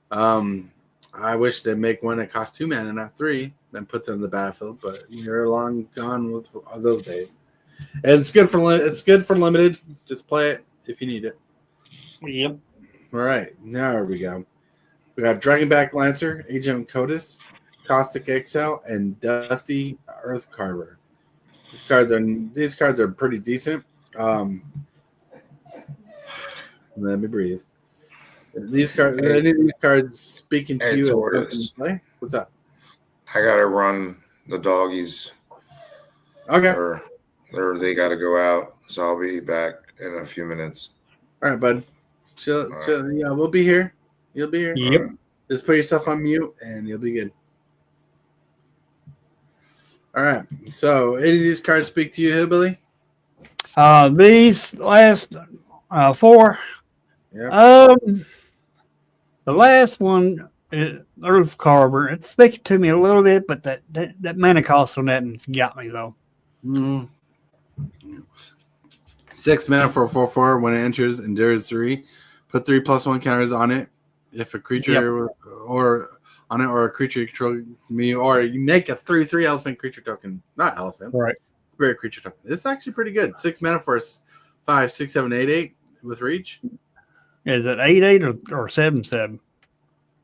I wish they'd make one that costs 2 mana, not 3, then puts it in the battlefield, but you're long gone with those days. And it's good for limited. Just play it if you need it. Yep. All right, now here we go. We got Dragonback Lancer, Agent Codis. Caustic Excel, and Dusty Earth Carver. These cards are pretty decent. Let me breathe. These cards, Hey, any of these cards speaking to hey, you? Tortoise. Play? What's up? I gotta run the doggies. Okay. They gotta go out, so I'll be back in a few minutes. All right, bud. Chill. Yeah, we'll be here. You'll be here. Yep. Just put yourself on mute, and you'll be good. All right. So, any of these cards speak to you, Hillbilly? These last 4. Yeah. The last one, Earth Carver, it's speaking to me a little bit, but that mana cost on that got me though. 6 mana for a 4/4. When it enters, endures 3. Put 3+1 counters on it. If a creature or a creature you control me, or you make a 3/3 elephant creature token, not elephant, Right? spirit creature token. It's actually pretty good. 6 mana for 5, 6, 7, 8, 8 with reach. Is it 8/8 or 7/7?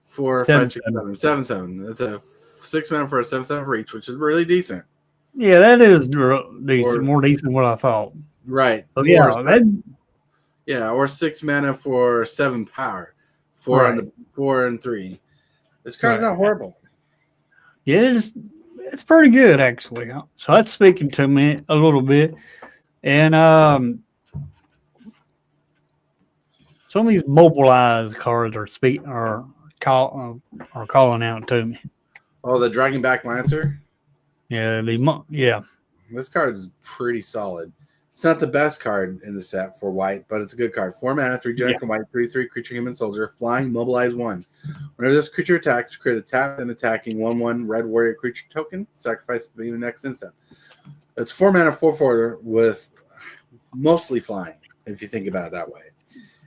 4, 5, 6, 7, 7, 7. It's a 6 mana for a 7/7 reach, which is really decent. Yeah, that is decent. More decent than what I thought. Right. So Or 6 mana for 7 power. 4 on the 4 and 3. This card's not horrible. Yeah, it's pretty good actually. So that's speaking to me a little bit, and some of these mobilized cards are calling out to me. Oh, the Dragonback Lancer. Yeah, This card is pretty solid. It's not the best card in the set for white, but it's a good card. 4 mana, 3 generic and white, 3/3 creature, human soldier, flying, mobilize 1. Whenever this creature attacks, create a tap and attacking 1/1 red warrior creature token. Sacrifice it to be the next instant. It's 4 mana, 4/4 with mostly flying. If you think about it that way,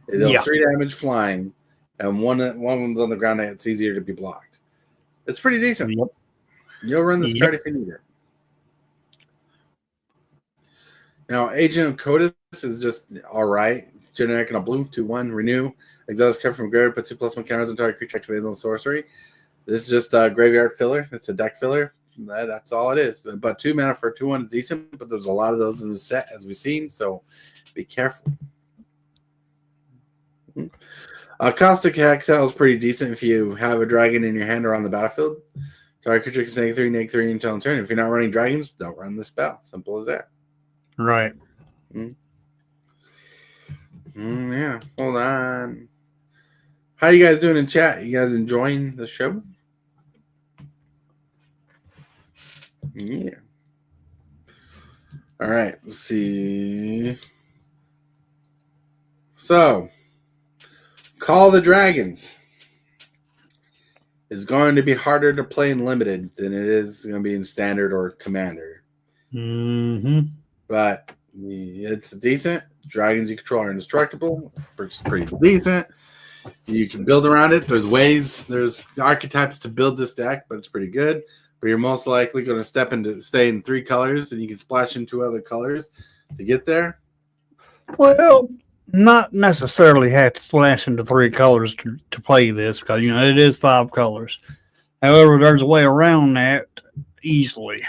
it deals 3 damage flying, and one of them's on the ground. And it's easier to be blocked. It's pretty decent. Yep. You'll run this card if you need it. Now, Agent of Codis is just all right. Generic and a blue, 2/1, renew. Exile this card from graveyard, put 2+1 counters on target creature, activates on sorcery. This is just a graveyard filler. It's a deck filler. That's all it is. But 2 mana for 2/1 is decent, but there's a lot of those in the set, as we've seen, so be careful. Caustic Hexel is pretty decent if you have a dragon in your hand or on the battlefield. Target creature can -3 until turn. If you're not running dragons, don't run the spell. Simple as that. right. Yeah, hold on. How you guys doing in chat? You guys enjoying the show? Yeah. All right, let's see. So, Call the Dragons is going to be harder to play in Limited than it is going to be in Standard or Commander. But it's decent. Dragons you control are indestructible, which is pretty decent. You can build around it. There's archetypes to build this deck, but it's pretty good. But you're most likely going to stay in 3 colors, and you can splash into other colors to get there. Well, not necessarily have to splash into 3 colors to play this, because it is 5 colors. However, there's a way around that easily.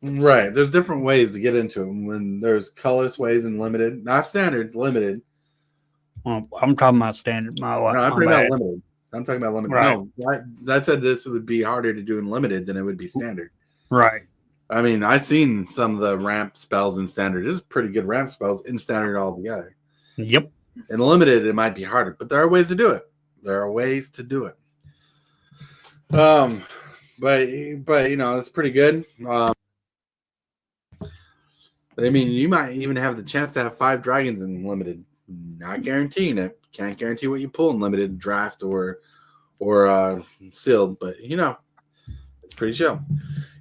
Right. There's different ways to get into them. When there's colorless ways in Limited, not Standard, Limited. Well, I'm talking about Standard. I'm talking about Limited. Right. No, I said this would be harder to do in Limited than it would be Standard. Right. I mean, I've seen some of the ramp spells in Standard. There's pretty good ramp spells in Standard altogether. Yep. In Limited, it might be harder, but there are ways to do it. But it's pretty good. I mean, you might even have the chance to have 5 dragons in Limited. Not guaranteeing it. Can't guarantee what you pull in Limited, draft or sealed, but it's pretty chill.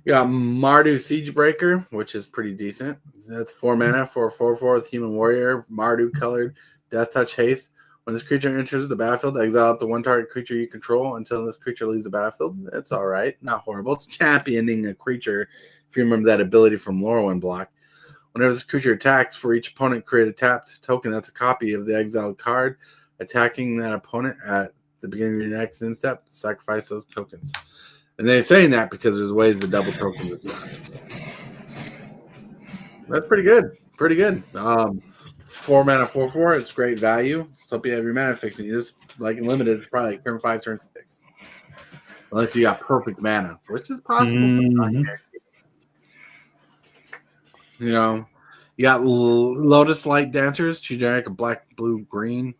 You got Mardu Siegebreaker, which is pretty decent. That's 4 mana for a 4/4 with Human Warrior, Mardu colored, Death Touch Haste. When this creature enters the battlefield, exile up to 1 target creature you control until this creature leaves the battlefield. It's all right, not horrible. It's championing a creature. If you remember that ability from Lorwyn block. Whenever this creature attacks, for each opponent, create a tapped token that's a copy of the exiled card. Attacking that opponent at the beginning of your next end step, sacrifice those tokens. And they're saying that because there's ways to double token this card. That's pretty good. Pretty good. 4 mana, 4/4. It's great value. Still you have your mana fixing. You just like in limited, it's probably like turn 5, turn 6. Unless you got perfect mana, which is possible. Mhm. You know, you got Lotus Light Dancers, generic a black, blue, green.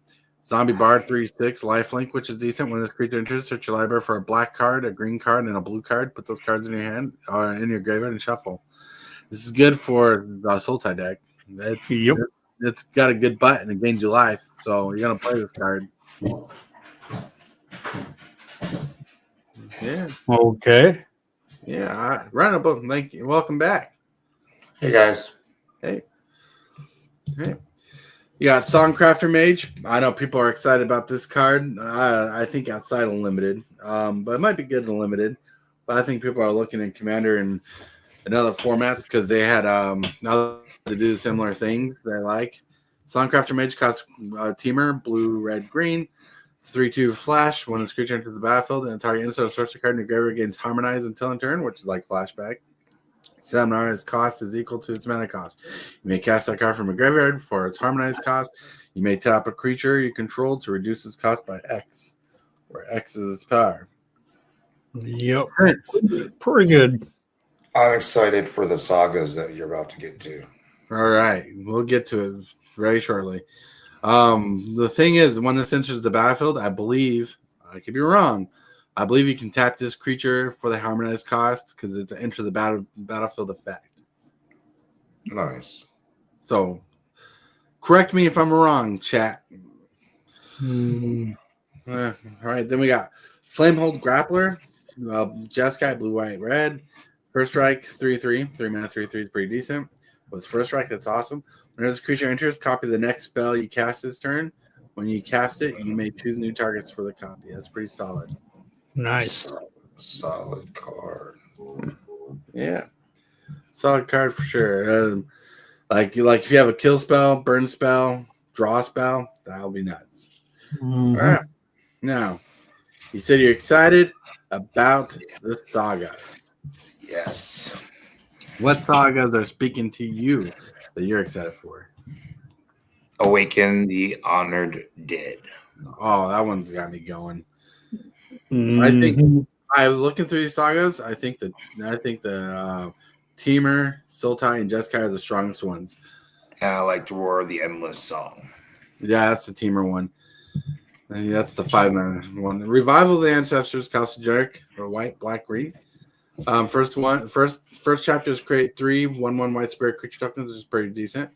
Zombie Bard 3/6 lifelink, which is decent. When this creature enters, search your library for a black card, a green card, and a blue card. Put those cards in your hand or in your graveyard and shuffle. This is good for the Sultai deck. It's got a good butt and it gains you life, so you're gonna play this card. Yeah. Okay. Yeah. Rhinoblitz, thank you. Welcome back. Hey guys. Hey. You got Songcrafter Mage. I know people are excited about this card. I think outside of limited, but it might be good in limited. But I think people are looking at Commander and other formats because they had now to do similar things they like. Songcrafter Mage costs Teamer, blue, red, green. 3/2 flash. When this creature enters the battlefield and the target instant or sorcery card in your graveyard gains Harmonize until in turn, which is like flashback. 7 its cost is equal to its mana cost. You may cast that card from a graveyard for its Harmonized cost. You may tap a creature you control to reduce its cost by X, where X is its power. Yep. Pretty good. I'm excited for the sagas that you're about to get to. All right. We'll get to it very shortly. The thing is, when this enters the battlefield, I believe, I could be wrong, I believe you can tap this creature for the Harmonized cost because it's an enter the battlefield effect. Nice. So, correct me if I'm wrong, chat. All right, then we got Flamehold Grappler, Jeskai, blue, white, red. First strike, 3/3. 3 mana, 3/3 is pretty decent. With first strike, that's awesome. Whenever this creature enters, copy the next spell you cast this turn. When you cast it, you may choose new targets for the copy. That's pretty solid. Nice. Solid card. Yeah. Solid card for sure. Like if you have a kill spell, burn spell, draw spell, that'll be nuts. Mm-hmm. All right. Now, you said you're excited about the saga. Yes. What sagas are speaking to you that you're excited for? Awaken the Honored Dead. Oh, that one's got me going. Mm-hmm. I think I was looking through these sagas. I think the Teamer, Sultai, and Jeskai are the strongest ones. And I like the Roar of the Endless Song. Yeah, that's the Teamer one. And that's the 5 mana one. Revival of the Ancestors, cost Jerk, or white, black, green. First chapter is create 3 1/1 white spirit creature tokens, which is pretty decent.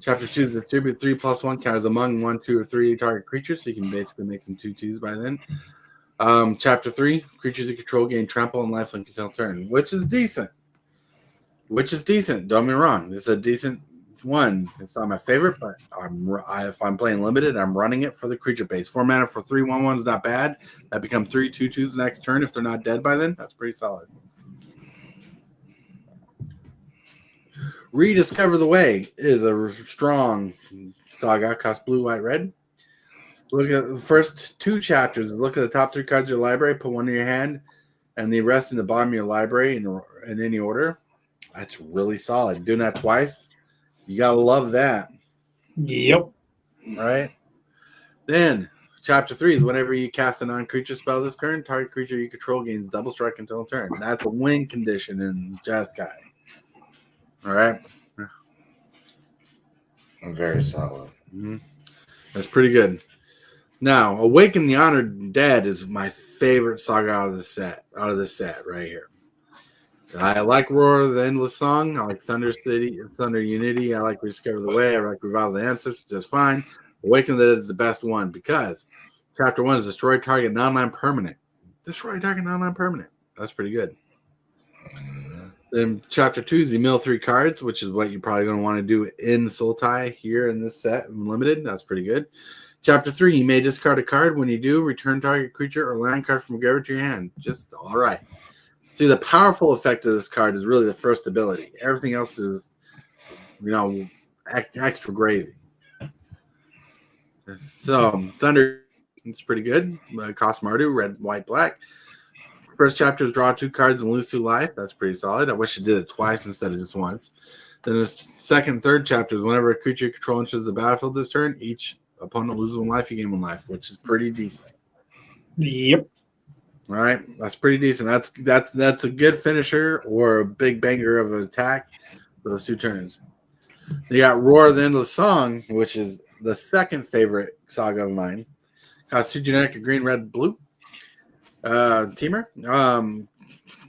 Chapter 2 is distribute 3/+1 counters among 1, 2, or 3 target creatures, so you can basically make them 2/2s by then. Chapter 3, creatures you control gain trample and lifelink until turn, which is decent. Don't get me wrong. This is a decent one. It's not my favorite, but if I'm playing limited, I'm running it for the creature base. 4 mana for 3 1/1 is not bad. That become 3 2/2s the next turn if they're not dead by then. That's pretty solid. Rediscover the Way is a strong saga. Cost blue, white, red. Look at the first 2 chapters. Look at the top 3 cards of your library. Put one in your hand, and the rest in the bottom of your library in any order. That's really solid. Doing that twice, you gotta love that. Yep. Right. Then chapter 3 is whenever you cast a non-creature spell this turn, target creature you control gains double strike until turn. That's a win condition in Jeskai. All right. Very solid. Mm-hmm. That's pretty good. Now, Awaken the Honored Dead is my favorite saga out of this set right here. I like Roar of the Endless Song. I like Thunder Unity. I like Rediscover the Way. I like Revival of the Ancestors just fine. Awaken the Dead is the best one because chapter 1 is destroy target non-land permanent. Destroy target non-land permanent. That's pretty good. Then chapter 2 is you mill 3 cards, which is what you're probably going to want to do in Sultai here in this set, limited. That's pretty good. Chapter 3, you may discard a card. When you do, return target creature or land card from a graveyard to your hand. Just all right. See, the powerful effect of this card is really the first ability. Everything else is, extra gravy. So, Thunder, it's pretty good. Cost Mardu, red, white, black. First chapter is draw 2 cards and lose 2 life. That's pretty solid. I wish it did it twice instead of just once. Then the second and third chapters, whenever a creature you control enters the battlefield this turn, each opponent loses 1 life, you gain 1 life, which is pretty decent. Yep. All right, that's pretty decent. That's a good finisher or a big banger of an attack for those 2 turns. You got Roar of the Endless Song, which is the second favorite saga of mine. Costs 2 genetic, a green, red, blue. Teamer.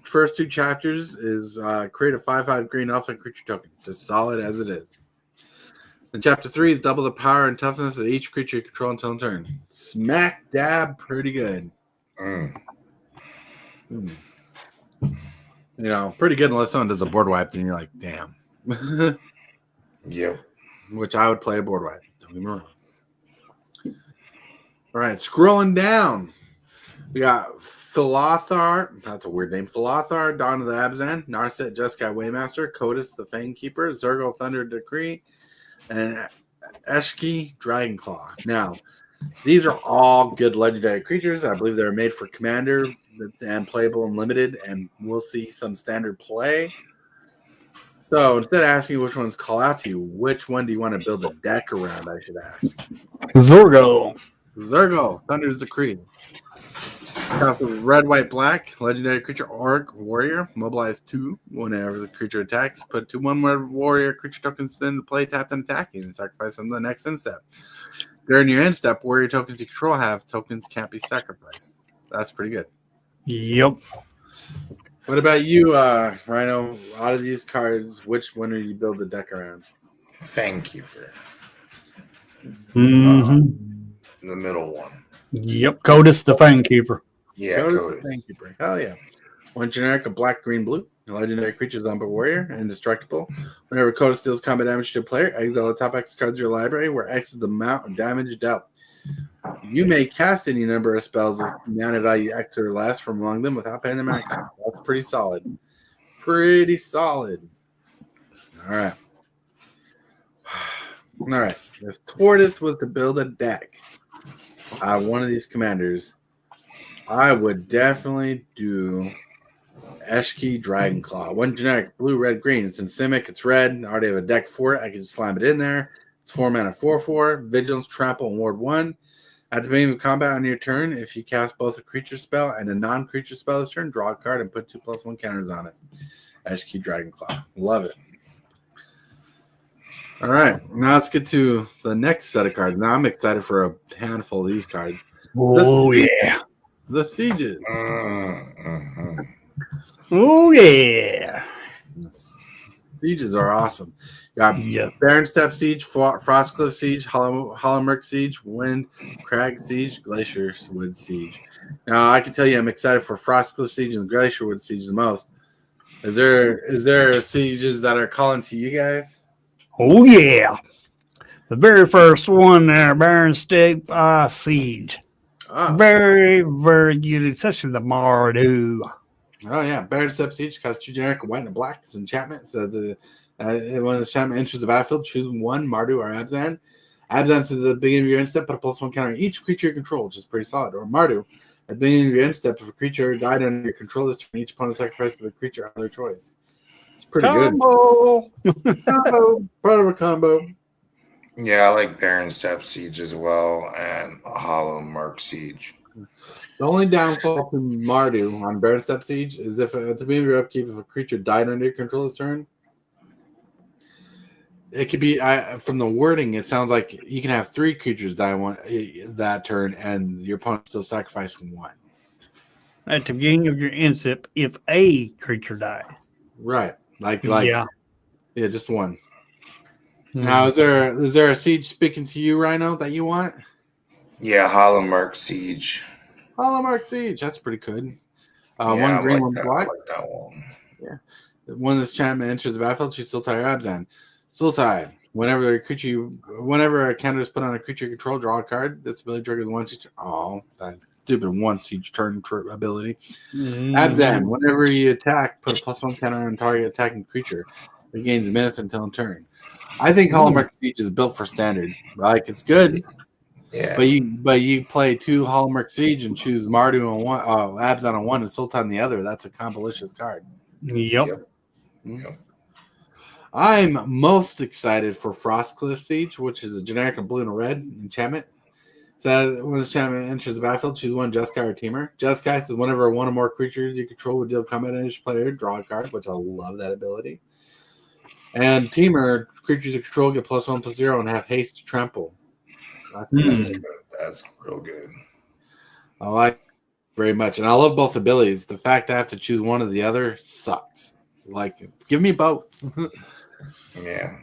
First 2 chapters is create a 5/5 green elf and creature token, just solid as it is. And chapter 3 is double the power and toughness of each creature you control until turn. Smack dab, pretty good. You know, pretty good unless someone does a board wipe, and you're like, damn. Yep. Which I would play a board wipe. Don't get me wrong. All right, scrolling down. We got Philothar. That's a weird name. Philothar, Dawn of the Abzan, Narset, Jeskai Waymaster, Codus, the Fang Keeper, Zergo, Thunder Decree, and Eshki, Dragonclaw. Now, these are all good legendary creatures. I believe they're made for Commander and playable and limited, and we'll see some standard play. So instead of asking which ones call out to you, which one do you want to build a deck around, I should ask. Zergo, Thunder's Decree. Red, white, black, legendary creature, Orc, Warrior, mobilize 2 whenever the creature attacks. Put 2 1-word warrior creature tokens into play, tap and attacking, and sacrifice them the next end step. During your end step, warrior tokens you control have tokens can't be sacrificed. That's pretty good. Yep. What about you, Rhino? Out of these cards, which one do you build the deck around? Fang Keeper. Mm-hmm. The middle one. Yep. Codus, the Fang Keeper. Yeah, Codus. Fang Keeper. Hell yeah. 1 generic, a black, green, blue. A legendary creature, Zombie Warrior, indestructible. Whenever Codus deals combat damage to a player, exile the top X cards of your library, where X is the amount of damage dealt. You may cast any number of spells with mana value X or less from among them without paying them mana cost. That's pretty solid. Pretty solid. All right. All right. If Tortoise was to build a deck, one of these commanders, I would definitely do Eshki Dragonclaw. 1 generic, blue, red, green. It's in Simic. It's red. I already have a deck for it. I can just slam it in there. It's 4 mana, 4/4. Vigilance, Trample, and Ward 1. At the beginning of combat on your turn, if you cast both a creature spell and a non-creature spell this turn, draw a card and put 2+1 counters on it. Eshki Dragonclaw. Love it. All right. Now let's get to the next set of cards. Now I'm excited for a handful of these cards. Oh, yeah. The Sieges. Oh, yeah. Sieges are awesome. You got Barren Step Siege, Frostcliff Siege, Hollowmurk Siege, Wind, Crag Siege, Glacier Wood Siege. Now, I can tell you I'm excited for Frostcliff Siege and Glacier Wood Siege the most. Is there sieges that are calling to you guys? Oh, yeah. The very first one there, Barren Step Siege. Oh. Very, very good, especially the Mardu. Oh, yeah. Barren Step Siege costs 2 generic, white, and a black. It's enchantment. So when the enchantment enters the battlefield, choose 1 Mardu or Abzan. Abzan says at the beginning of your end step, put a +1 counter on each creature you control, which is pretty solid. Or Mardu, at the beginning of your end step, if a creature died under your control this turn, each opponent sacrifices the creature of their choice. It's pretty Combo. good. Combo. Part of a combo. Yeah, I like Barren Step Siege as well, and Hollowmurk Siege. The only downfall to Mardu on Barren Step Siege is if at the beginning of your upkeep, if a creature died under your control this turn, it could be from the wording. It sounds like you can have 3 creatures die that turn, and your opponent still sacrifice 1. At the beginning of your end step, if a creature died. Right, like yeah, just 1. Now, is there a siege speaking to you, Rhino, that you want? Yeah, Hollowmurk Siege. Hollowmurk Siege, that's pretty good. Yeah, 1 green, 1 I black. like that one. Yeah. When this enchantment enters the battlefield, choose Sultai or Abzan. Sultai. Whenever a counter is put on a creature you control, draw a card. This ability triggers 1 siege. Oh, that's stupid. 1 siege turn ability. Abzan. Whenever you attack, put a +1 counter on target attacking creature. It gains minutes until turn. I think Hollowmurk Siege is built for standard. Like, it's good. Yeah. But you play 2 Hallmark Siege and choose Mardu on one, Abzan on one, and Sultan on the other. That's a combolicious card. Yep. Yep. I'm most excited for Frostcliff Siege, which is a generic of blue and red enchantment. So when this enchantment enters the battlefield, choose one Jeskai or Teamer. Jeskai says whenever one or more creatures you control would deal combat damage to player, draw a card, which I love that ability. And Teamer, creatures you control get +1/+0 and have haste to trample. That's good. That's real good. I like it very much. And I love both abilities. The fact I have to choose one or the other sucks. Like, give me both. Yeah.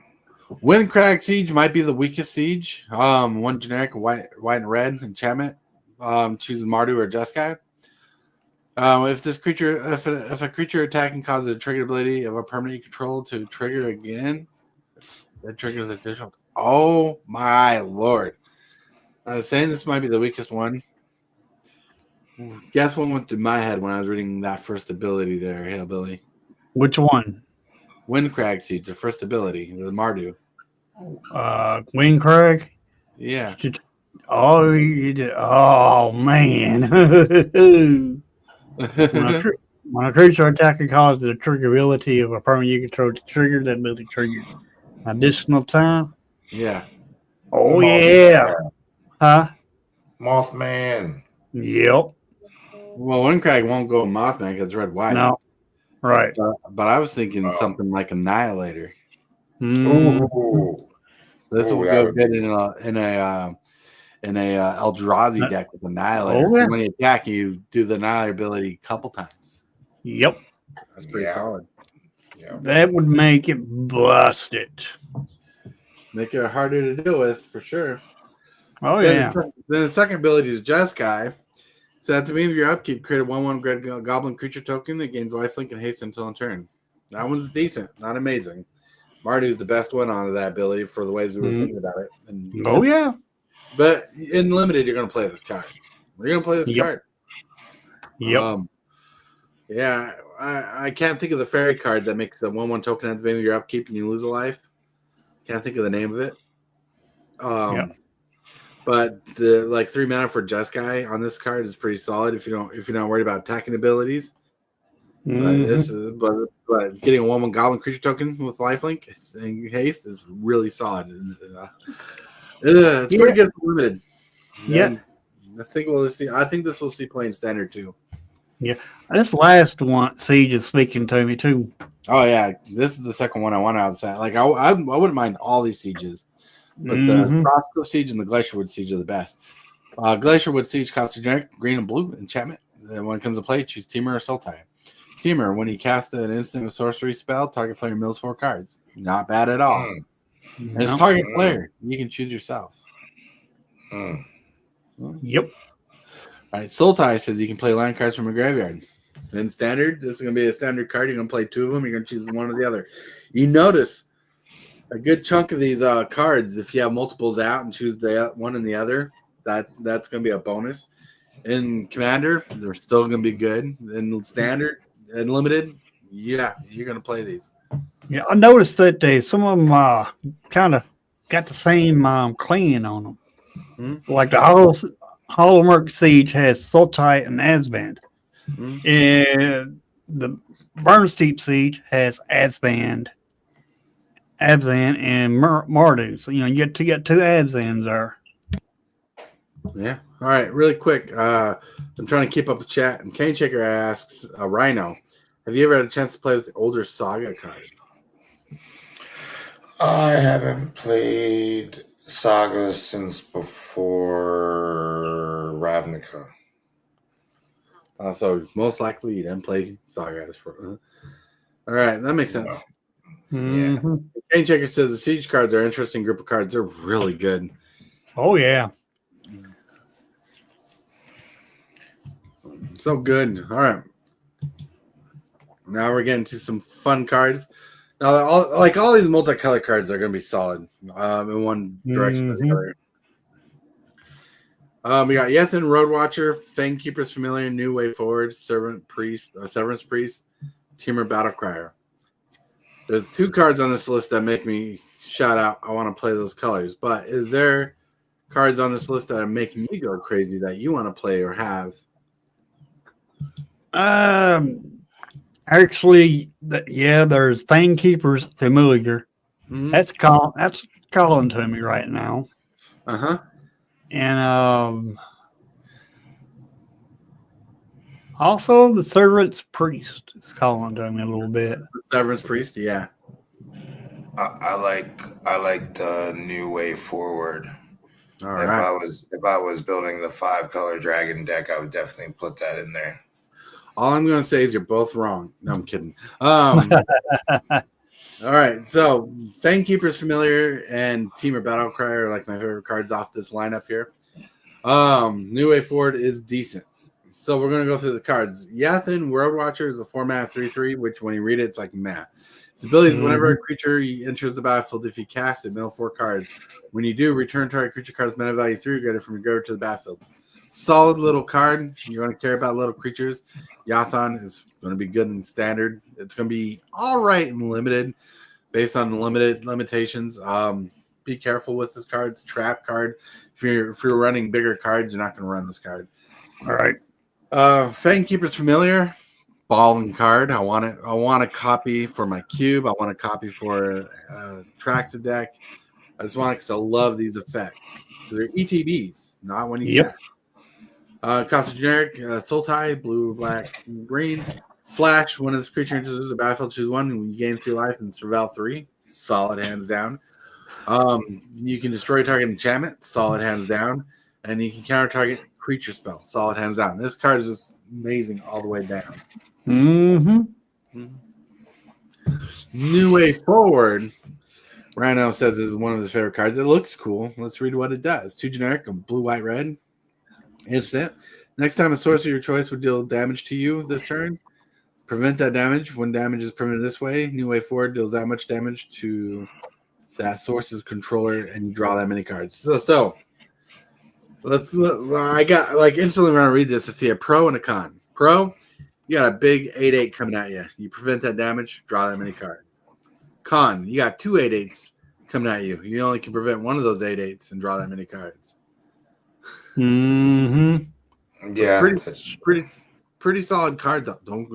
Windcrag Siege might be the weakest siege. One generic white and red enchantment. Choose Mardu or Jeskai. If a creature attacking causes a trigger ability of a permanent you control to trigger again, that triggers additional. Oh my lord! I was saying this might be the weakest one. Guess what went through my head when I was reading that first ability there, Hillbilly? Which one? Windcrag Siege, the first ability, the Mardu. Windcrag? Yeah. Oh, you did. Oh, man. When a creature attacking causes the trigger ability of a permanent you control to trigger, that ability triggers additional time. Yeah. Oh, yeah. Huh? Mothman. Yep. Well, Windcrag won't go Mothman because it's red-white. No. Right. But I was thinking something like Annihilator. Ooh. This will go good in a Eldrazi deck with Annihilator. Oh, yeah. When you attack, you do the Annihilator ability a couple times. Yep. That's pretty solid. Yeah. That would make it busted. Make it harder to deal with, for sure. Oh, Then yeah. the second ability is Jeskai. So at the beginning of your upkeep, create a 1/1 red goblin creature token that gains lifelink and haste until in turn. That one's decent, not amazing. Mardu's the best one on that ability for the ways we were thinking about it. And Oh, yeah. but in limited, you're going to play this card. We're going to play this card. Yep. Yeah, I can't think of the fairy card that makes a 1/1 token at the beginning of your upkeep and you lose a life. Can't think of the name of it. But the 3 mana for Jeskai on this card is pretty solid if you're not worried about attacking abilities. But getting a 1/1 goblin creature token with lifelink and haste is really solid. It's pretty good for limited. Yeah. And I think we'll see. I think this will see playing standard too. Yeah. This last one, Siege, is speaking to me too. Oh yeah, this is the second one I want outside. Like I wouldn't mind all these sieges, but the Frostcliff Siege and the Glacierwood Siege are the best. Glacierwood Siege costs a generic green and blue enchantment. Then when it comes to play, choose Teamer or Sultai. Teamer, when you cast an instant with sorcery spell, target player mills 4 cards. Not bad at all. And it's target player. You can choose yourself. Yep. All right, Sultai says you can play land cards from a graveyard. In standard, this is going to be a standard card. You're going to play 2 of them. You're going to choose one or the other. You notice a good chunk of these cards, if you have multiples out and choose the one and the other, that's going to be a bonus. In Commander, they're still going to be good. In standard and limited, yeah, you're going to play these. Yeah, I noticed that some of them kind of got the same clan on them. Like the Hallmark Siege has Sultai and Azband. And the Burnsteep Siege has Azband, Abzan, and Mardu. So, you got two Abzans there. Yeah. All right. Really quick. I'm trying to keep up the chat. And Kane Shaker asks, Rhino, have you ever had a chance to play with the older Saga card? I haven't played Saga since before Ravnica. So most likely you didn't play Sagas for. All right, that makes sense. Yeah. Kane Checker says the siege cards are an interesting group of cards. They're really good. Oh yeah, so good. All right, now we're getting to some fun cards. Now, all these multicolored cards are going to be solid in one direction or the other. We got Yethan, Roadwatcher, Fangkeeper's Familiar, New Way Forward, Severance Priest, Teamer Battlecrier. There's 2 cards on this list that make me shout out, I want to play those colors. But is there cards on this list that are making you go crazy that you want to play or have? Actually, there's Fanekeeper's Familiar. Mm-hmm. That's calling to me right now. Uh-huh. And also the Servant's Priest is calling to me a little bit. The Severance Priest, yeah. I like the New Way Forward. All right. If I was building the 5-color dragon deck, I would definitely put that in there. All I'm going to say is you're both wrong. No, I'm kidding. All right. So, Fangkeeper's Familiar and Teamer Battlecry are like my favorite cards off this lineup here. New Way Forward is decent. So, we're going to go through the cards. Yathin, World Watcher, is a 4-mana 3/3, which when you read it, it's like meh. Its ability is whenever a creature enters the battlefield, if you cast it, mill 4 cards. When you do, return target creature card's mana value 3 or greater from your graveyard to the battlefield. Solid little card. You want to care about little creatures. Yathan is going to be good in standard. It's going to be all right in limited, based on limited limitations. Be careful with this card. It's a trap card. If you're running bigger cards, you're not going to run this card. All right. Fangkeeper's Familiar. Balling card. I want a copy for my cube. I want a copy for Traxa deck. I just want it because I love these effects. They're ETBs, not when you can. Cost of generic, Sultai, blue, black, green. Flash, when this creature enters the battlefield, choose one, and you gain 3 life and survive 3. Solid hands down. You can destroy target enchantment, solid hands down. And you can counter target creature spell, solid hands down. This card is just amazing all the way down. New Way Forward. Rhino says is one of his favorite cards. It looks cool. Let's read what it does. 2 generic, a blue, white, red. Instant. Next time a source of your choice would deal damage to you this turn, prevent that damage. When damage is prevented this way, New Way Forward deals that much damage to that source's controller, and you draw that many cards. So let's look. I got like instantly when I read this, I see a pro and a con. Pro, you got a big 8/8 coming at you. You prevent that damage, draw that many cards. Con, you got 2 8/8s coming at you. You only can prevent one of those 8/8s and draw that many cards. Yeah, pretty solid card though. Don't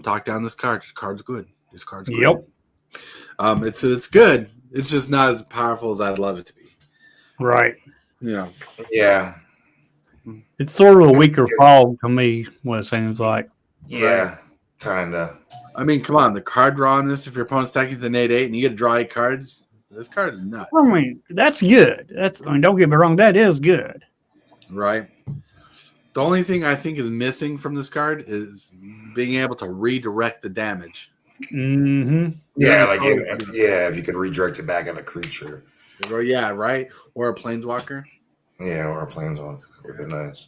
talk down this card. This card's good. This card's good. Yep. It's good. It's just not as powerful as I'd love it to be. Right. Yeah. Yeah. It's sort of a weaker fog to me, what it seems like. Yeah, kind of. I mean, come on. The card draw on this, if your opponent's attacking with an 8/8 and you get to draw 8 cards, this card is nuts. I mean, that's good. Don't get me wrong, that is good. Right. The only thing I think is missing from this card is being able to redirect the damage. Yeah, if you could redirect it back on a creature. Or right. Or a planeswalker. Yeah, or a planeswalker would be nice.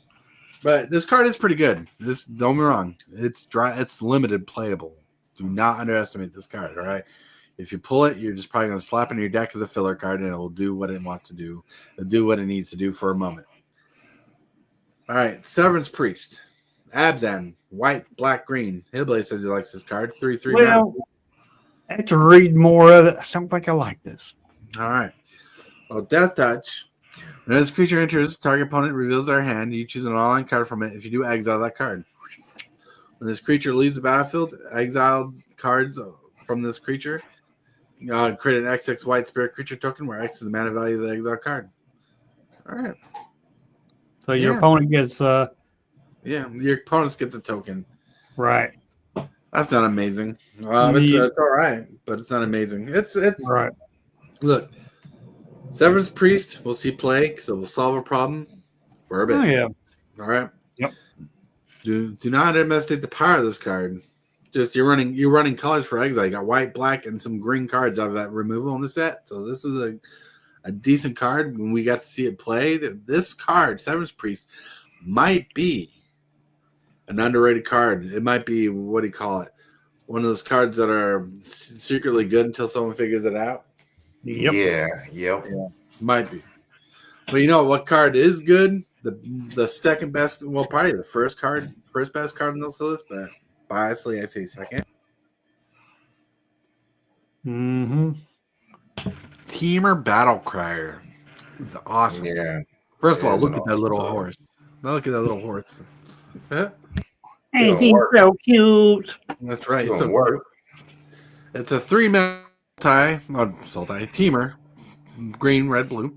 But this card is pretty good. Don't get me wrong. It's limited playable. Do not underestimate this card, all right? If you pull it, you're just probably going to slap it in your deck as a filler card, and it will do what it wants to do. It'll do what it needs to do for a moment. All right, Severance Priest. Abzan, white, black, green. Hillbilly says he likes this card. 3/3. Well, I have to read more of it. I don't think I like this. All right. Well, Death Touch. When this creature enters, target opponent reveals their hand. You choose an online card from it. If you do, exile that card. When this creature leaves the battlefield, exile cards from this creature. Create an XX white spirit creature token where X is the mana value of the exile card. All right. So your opponent gets your opponents get the token. Right. That's not amazing. It's all right, but it's not amazing. It's right. Look, Severance Priest, we'll see play, so we'll solve a problem for a bit. Oh yeah. All right. Yep. Do not underestimate the power of this card. Just you're running colors for exile. You got white, black, and some green cards out of that removal in the set. So this is a decent card. When we got to see it played, this card, Severance Priest, might be an underrated card. It might be, what do you call it? One of those cards that are secretly good until someone figures it out. Yep. Yeah. Might be. But you know what card is good? The second best, well, probably the first best card in this list, but biasly I say second. Teamer Battle Crier. It's awesome. Yeah. First of all, It is look an at that awesome little dog. horse. Look at that little horse. Huh? Hey, Doing he's work. so cute. That's right. Doing work. It's a 3-mana teamer, green, red, blue,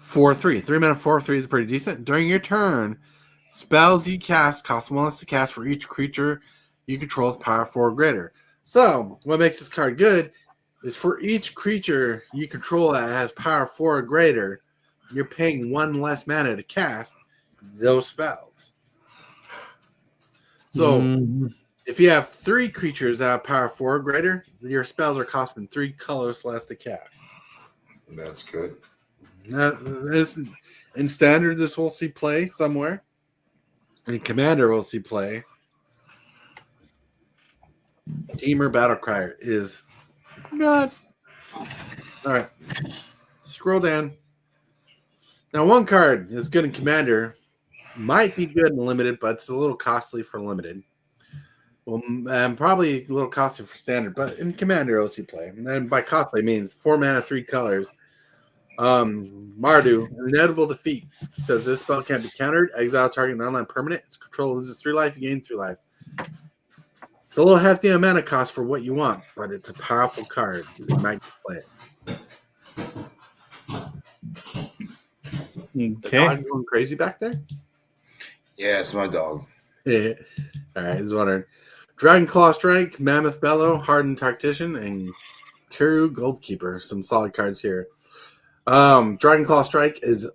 4/3. 3-mana 4/3 is pretty decent. During your turn, spells you cast cost 1 less to cast for each creature you control with power 4 or greater. So, what makes this card good is for each creature you control that has power 4 or greater, you're paying 1 less mana to cast those spells. So, if you have 3 creatures that have power 4 or greater, your spells are costing 3 colors less to cast. That's good. In standard, this will see play somewhere. In commander, we'll see play. Teamer Battle Crier is not. All right. Scroll down. Now, one card is good in commander. Might be good in limited, but it's a little costly for limited. Well, probably a little costly for standard, but in commander, it'll see play. And then by costly, means 4 mana, 3 colors. Mardu, inevitable defeat. Says this spell can't be countered. Exile target non-land permanent. Its control loses 3 life. You gain 3 life. It's a little hefty on mana cost for what you want, but it's a powerful card. So you might play it. The dog going crazy back there? Yeah, it's my dog. Yeah. All right, he's wondering. Dragon Claw Strike, Mammoth Bellow, Hardened Tactician, and Kiru Goldkeeper. Some solid cards here. Dragon Claw Strike is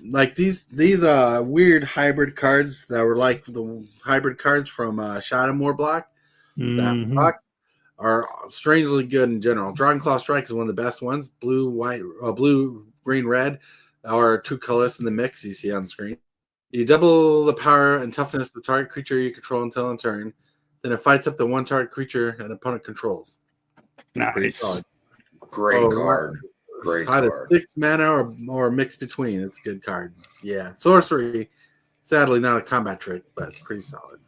like these weird hybrid cards that were like the hybrid cards from Shadowmoor Block. That block are strangely good in general. Dragon Claw Strike is one of the best ones. Blue, white, blue, green, red, or 2 colors in the mix you see on the screen. You double the power and toughness of the target creature you control until in turn. Then it fights up to 1 target creature an opponent controls. Nice. Great card. Great either card. 6 mana or a mix between. It's a good card. Yeah. Sorcery, sadly not a combat trick, but it's pretty solid.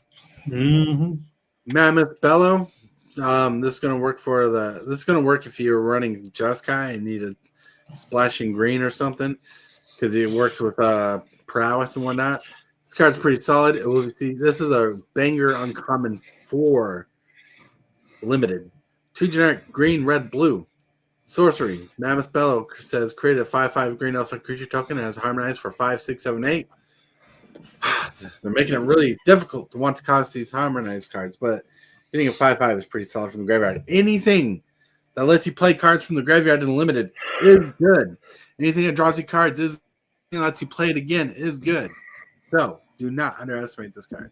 Mammoth Bellow. This is gonna work if you're running Jeskai and need a splashing green or something, because it works with prowess and whatnot. This card's pretty solid. This is a banger uncommon for limited. 2 generic green, red, blue. Sorcery. Mammoth Bellow says create a 5/5 green elf creature token that has harmonized for 5, 6, 7, 8. They're making it really difficult to want to cast these harmonized cards, but getting a 5/5 is pretty solid from the graveyard. Anything that lets you play cards from the graveyard in limited is good. Anything that draws you cards is good. Lets you play it again is good. So do not underestimate this card.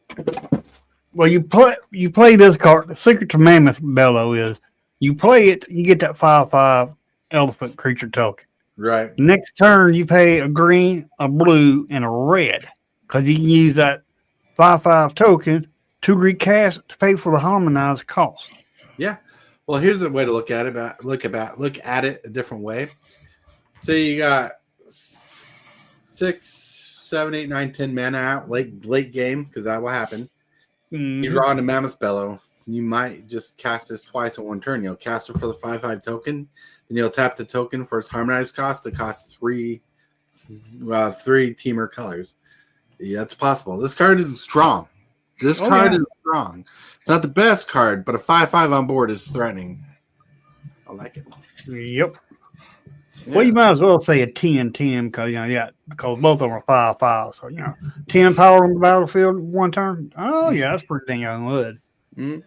Well, you play this card. The secret to Mammoth Bellow is you play it, you get that 5/5 elephant creature token. Right. Next turn, you pay a green, a blue, and a red, because you can use that 5/5 token to recast to pay for the harmonized cost. Yeah. Well, here's a way to look at it. Look at it a different way. Say you got 6, 7, 8, 9, 10 mana out late game, because that will happen. You draw into Mammoth Bellow. You might just cast this twice in one turn. You'll cast it for the 5/5 token, then you'll tap the token for its harmonized cost. It costs 3 teamer colors. Yeah, it's possible. This card is strong. This card is strong. It's not the best card, but a 5/5 on board is threatening. I like it. Yep. Yeah. Well, you might as well say a 10/10 because both of them are 5/5. So 10 power on the battlefield one turn. Oh yeah, that's pretty dang good. Mm-hmm.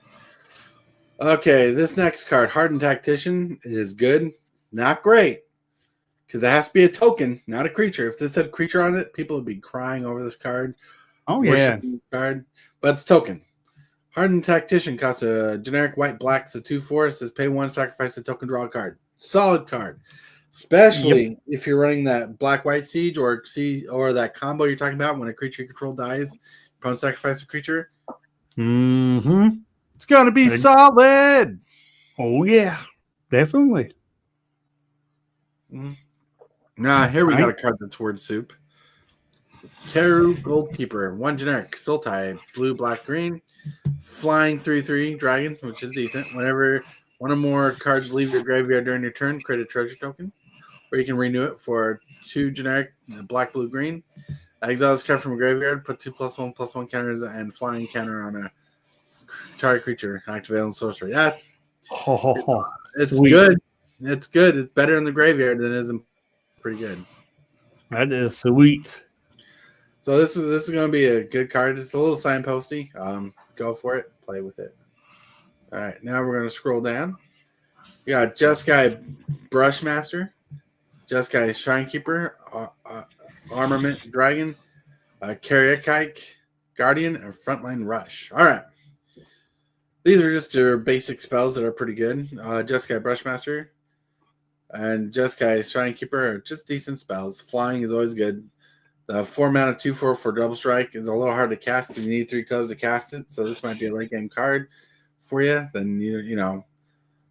Okay, this next card, Hardened Tactician, is good. Not great, because it has to be a token, not a creature. If this had a creature on it, people would be crying over this card. Oh yeah, card, but it's token. Hardened Tactician costs a generic white-black. It's a 2/4. It says pay 1, sacrifice a token, draw a card. Solid card, especially if you're running that black-white siege or that combo you're talking about when a creature you control dies. Prone sacrifice a creature. It's gonna be solid. Oh yeah, definitely. Nah, here we got a card that's word soup. Kiru Goldkeeper, 1 generic, soul type, blue, black, green, flying 3/3 dragon, which is decent. Whenever one or more cards leave your graveyard during your turn, create a treasure token. where you can renew it for 2 generic black, blue, green. Exile this card from a graveyard, put 2+1/+1 counters and flying counter on a target creature, activate on sorcery. It's Sweet. good. It's good. It's better in the graveyard than it is in pretty good. That is sweet. So this is going to be a good card. It's a little signposty. Go for it. Play with it. All right. Now we're going to scroll down. We got Jeskai Brushmaster, Jeskai Shrinekeeper, Armament Dragon, Karyakite Guardian, and Frontline Rush. All right. These are just your basic spells that are pretty good. Jeskai Brushmaster and Jeskai Shrinekeeper are just decent spells. Flying is always good. The 4-mana 2/4 for double strike is a little hard to cast because you need 3 colors to cast it. So this might be a late game card for you. Then you know,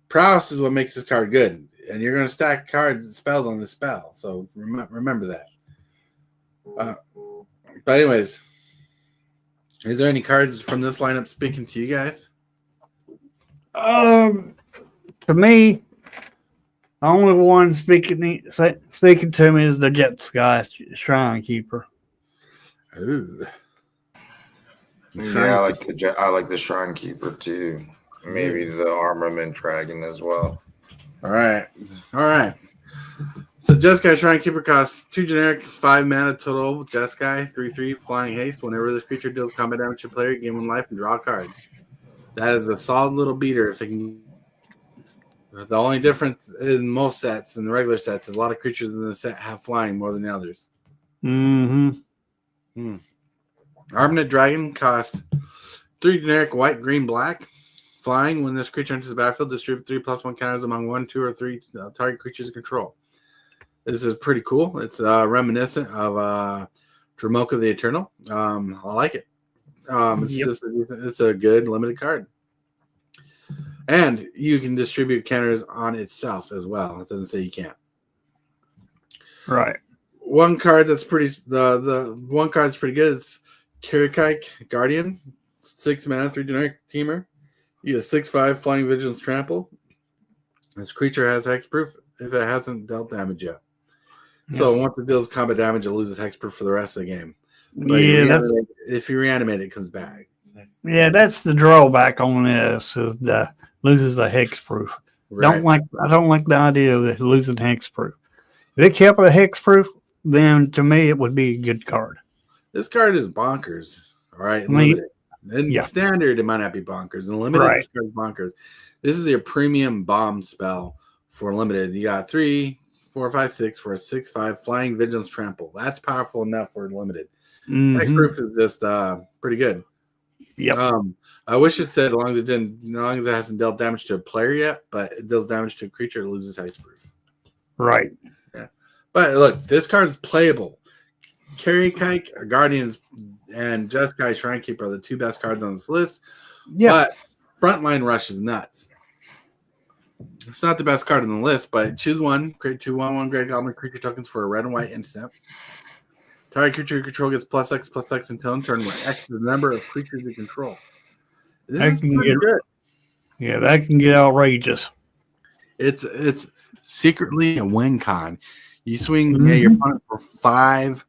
prowess is what makes this card good, and you're going to stack cards and spells on this spell. So remember that. But anyways, is there any cards from this lineup speaking to you guys? To me, the only one speaking to me is the Jeskai Shrinekeeper. Ooh. Yeah, I like the Shrine Keeper too. Maybe the Armament Dragon as well. All right. So Jeskai Shrinekeeper costs 2 generic, 5 mana total. Jeskai 3/3 flying haste. Whenever this creature deals combat damage to a player, gain 1 life and draw a card. That is a solid little beater. If it can. The only difference in most sets and the regular sets is a lot of creatures in the set have flying more than the others. Armament Dragon costs 3 generic, white, green, black. Flying. When this creature enters the battlefield, distribute 3+1 counters among 1, 2, or 3 target creatures of control. This is pretty cool. It's reminiscent of Dramoka the Eternal. I like it. It's a good limited card. And you can distribute counters on itself as well. It doesn't say you can't. Right. One card that's pretty the one card that's pretty good is Karyakite Guardian. 6 mana, 3 generic teamer. You get a 6/5 flying vigilance trample. This creature has hexproof if it hasn't dealt damage yet. Yes. So once it deals combat damage, it loses hexproof for the rest of the game. But if you reanimate it, comes back. Yeah, that's the drawback on this is loses the hexproof. Right. I don't like the idea of losing hexproof. If it kept a hexproof, then to me it would be a good card. This card is bonkers. All right. In standard, it might not be bonkers. In limited, This card is bonkers. This is your premium bomb spell for limited. You got 3, 4, 5, 6 for a 6/5 flying vigilance trample. That's powerful enough for limited. Hexproof is just pretty good. Yep. I wish it said as long as it hasn't dealt damage to a player yet, but it deals damage to a creature, it loses hexproof. Right. Yeah. But look, this card is playable. Karyakite Guardians and Jeskai Shrinekeeper are the 2 best cards on this list. Yeah. But Frontline Rush is nuts. It's not the best card on the list, but choose one. Create 2/1/1 Great Goblin creature tokens for a red and white instant. Target creature you control gets +X/+X until in turn where X is the number of creatures you control. This is pretty good. Yeah, that can get outrageous. It's secretly a win con. You swing your opponent for 5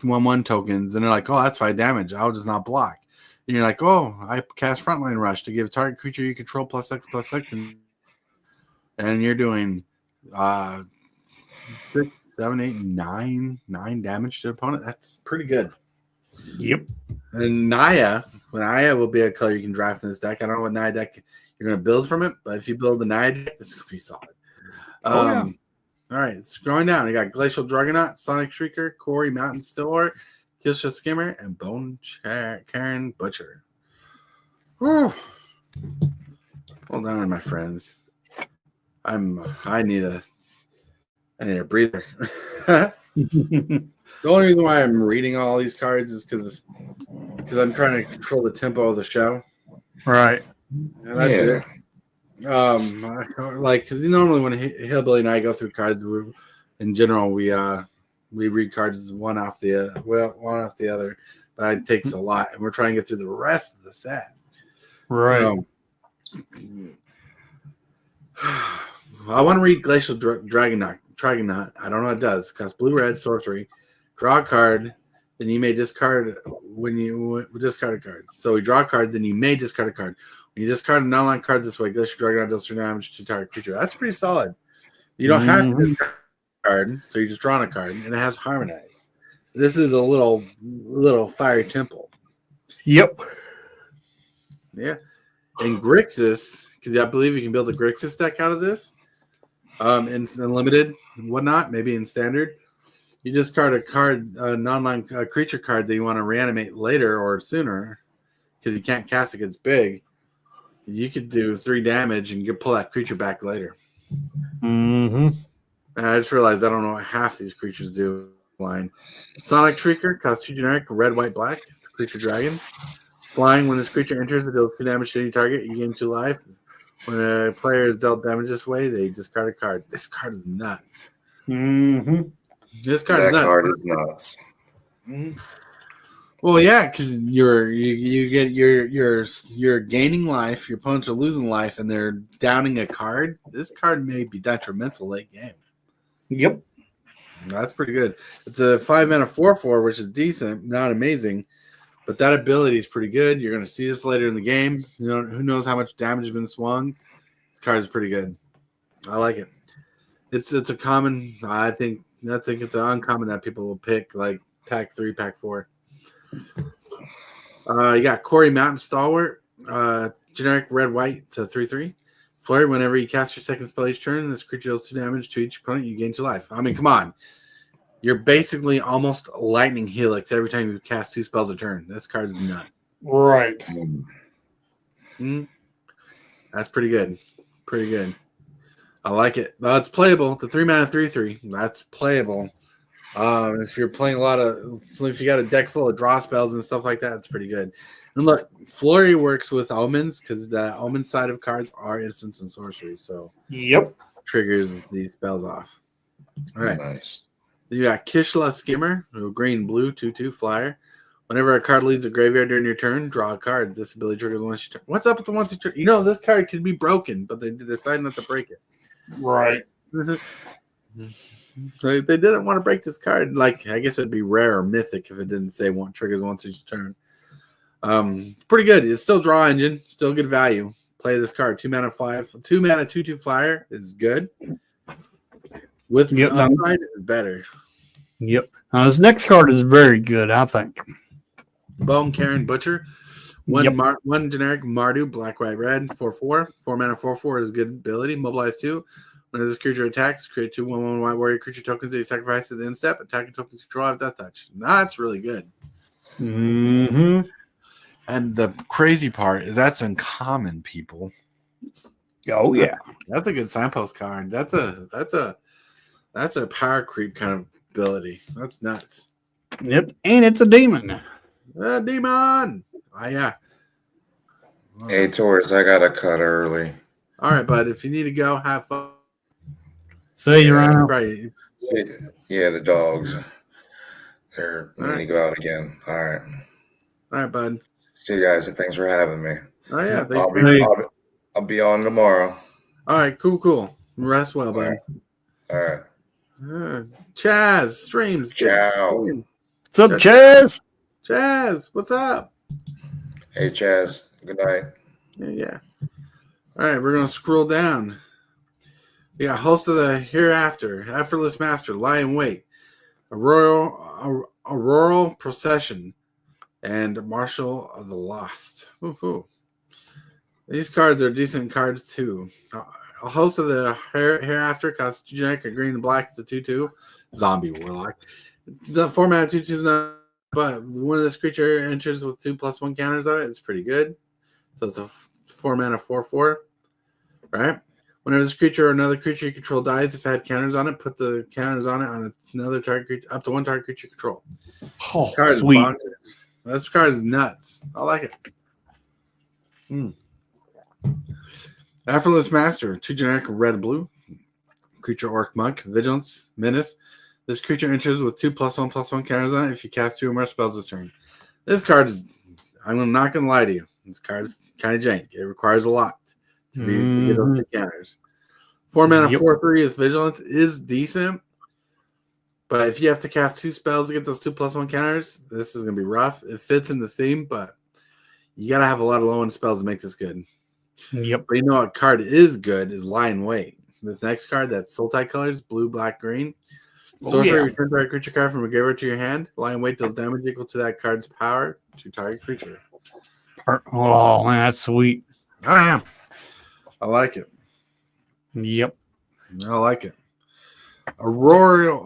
1/1 tokens, and they're like, oh, that's 5 damage. I'll just not block. And you're like, oh, I cast Frontline Rush to give target creature you control +X/+X, and you're doing 6, 7, 8, 9 damage to the opponent. That's pretty good. Yep. And Naya will be a color you can draft in this deck. I don't know what Naya deck you're going to build from it, but if you build the Naya deck, this is going to be solid. All right, it's going down. You got Glacial Dragonaut, Sonic Shrieker, Quarry Mountain Stillheart, Killshot Skimmer, and Bone Karen Butcher. Whew. Hold on, my friends. I need a breather. The only reason why I'm reading all these cards is because I'm trying to control the tempo of the show. Right. And that's it. Because normally when Hillbilly and I go through cards, in general we read cards one off the other, but it takes a lot, and we're trying to get through the rest of the set. Right. So, I want to read Glacial Dragonaut Trigonaught. I don't know what it does. Costs blue-red sorcery. Draw a card. Then you may discard when you discard a card. So we draw a card, then you may discard a card. When you discard a non-land card this way, Glacier Dragonaught deals 3 damage to target creature. That's pretty solid. You don't have to discard a card, so you're just drawing a card, and it has Harmonize. This is a little Fiery Temple. Yep. Yeah. And Grixis, because I believe you can build a Grixis deck out of this. In limited and whatnot, maybe in standard. You discard a card, a non-land creature card that you want to reanimate later or sooner, because you can't cast it, it's big. You could do 3 damage and you pull that creature back later. Mm-hmm. And I just realized I don't know what half these creatures do. Line. Sonic Shrieker costs 2 generic, red, white, black. Creature dragon. Flying, when this creature enters, it deals 2 damage to any target. You gain 2 life. When a player is dealt damage this way, they discard a card. This card is nuts. Mm-hmm. This card is nuts. Card is nuts. Mm-hmm. Well, yeah, because you're gaining life, your opponents are losing life, and they're downing a card. This card may be detrimental late game. Yep. That's pretty good. It's a 5-mana 4/4, which is decent, not amazing, but that ability is pretty good. You're going to see this later in the game. You know, who knows how much damage has been swung? This card is pretty good. I like it. It's a common. I think it's an uncommon that people will pick, like pack 3, pack 4. You got Corey Mountain Stalwart, generic red white to 3/3. Flurry, whenever you cast your second spell each turn, this creature deals 2 damage to each opponent, you gain 2 life. I mean, come on. You're basically almost lightning helix every time you cast 2 spells a turn. This card is nuts. Right. That's pretty good. Pretty good. I like it. It's playable. The 3-mana 3/3. That's playable. If you're playing if you got a deck full of draw spells and stuff like that, it's pretty good. And look, Flurry works with omens because the omen side of cards are instants and sorcery. So yep, triggers these spells off. All right. Nice. You got Kishla Skimmer, green blue 2/2 flyer. Whenever a card leaves the graveyard during your turn, draw a card. This ability triggers once you turn. What's up with the once you turn? You know this card could be broken, but they decided not to break it. right. So they didn't want to break this card. Like, I guess it'd be rare or mythic if it didn't say one triggers once each turn. Pretty good. It's still draw engine, still good value. Play this card. 2-mana 2/2 flyer is good. With upside is better. Yep. This next card is very good, I think. Bone Karen Butcher. One generic Mardu, black, white, red, 4/4. 4-mana 4/4 is good ability. Mobilize 2. When this creature attacks, create 2 1/1 white warrior creature tokens that you sacrifice at the end step. Attacking tokens control have death touch. That's really good. Mm-hmm. And the crazy part is that's uncommon, people. Oh yeah. That's a good signpost card. That's a power creep kind of ability. That's nuts. Yep. And it's a demon. A demon. Yeah. Hey, Taurus, I got to cut early. All right, bud. If you need to go, have fun. See you, Rhino. Right. Yeah, the dogs. They're All need right. to go out again. All right. All right, bud. See you guys. Thanks for having me. Oh, yeah. I'll be on tomorrow. All right. Cool. Rest well, bud. All right. Chaz, streams. Ciao. What's up, Chaz? Chaz, what's up? Hey, Chaz. Good night. Yeah. All right, we're going to scroll down. We got Host of the Hereafter, Effortless Master, Lie in Wait, Auroral Procession, and Marshal of the Lost. Woohoo. These cards are decent cards, too. A Host of the Hereafter costs 2 generic, a green and black. It's a 2/2. Zombie Warlock. The 4-mana 2/2 is not, but one of this creature enters with 2+1 counters on it. It's pretty good. So it's a 4-mana 4/4. Right? Whenever this creature or another creature you control dies, if it had counters on it, put the counters on it on another target creature, up to 1 target creature you control. Oh, this card sweet. is bonkers. This card is nuts. I like it. Effortless Master, 2 generic, red and blue. Creature Orc Monk, Vigilance, Menace. This creature enters with 2+1/+1 counters on it if you cast 2 or more spells this turn. This card is, I'm not going to lie to you, this card is kind of jank. It requires a lot to get those 2 counters. 4 mana, Yep. 4/3 is Vigilance is decent. But if you have to cast 2 spells to get those 2+1 counters, this is going to be rough. It fits in the theme, but you got to have a lot of low-end spells to make this good. Yep. But you know what card is good is Lion Weight. This next card, that's Sultai colors, blue, black, green. Sorcery, return target creature card from a graveyard to your hand. Lion Weight deals damage equal to that card's power to target creature. Oh, man, that's sweet. I am. I like it. Yep. I like it. Auroral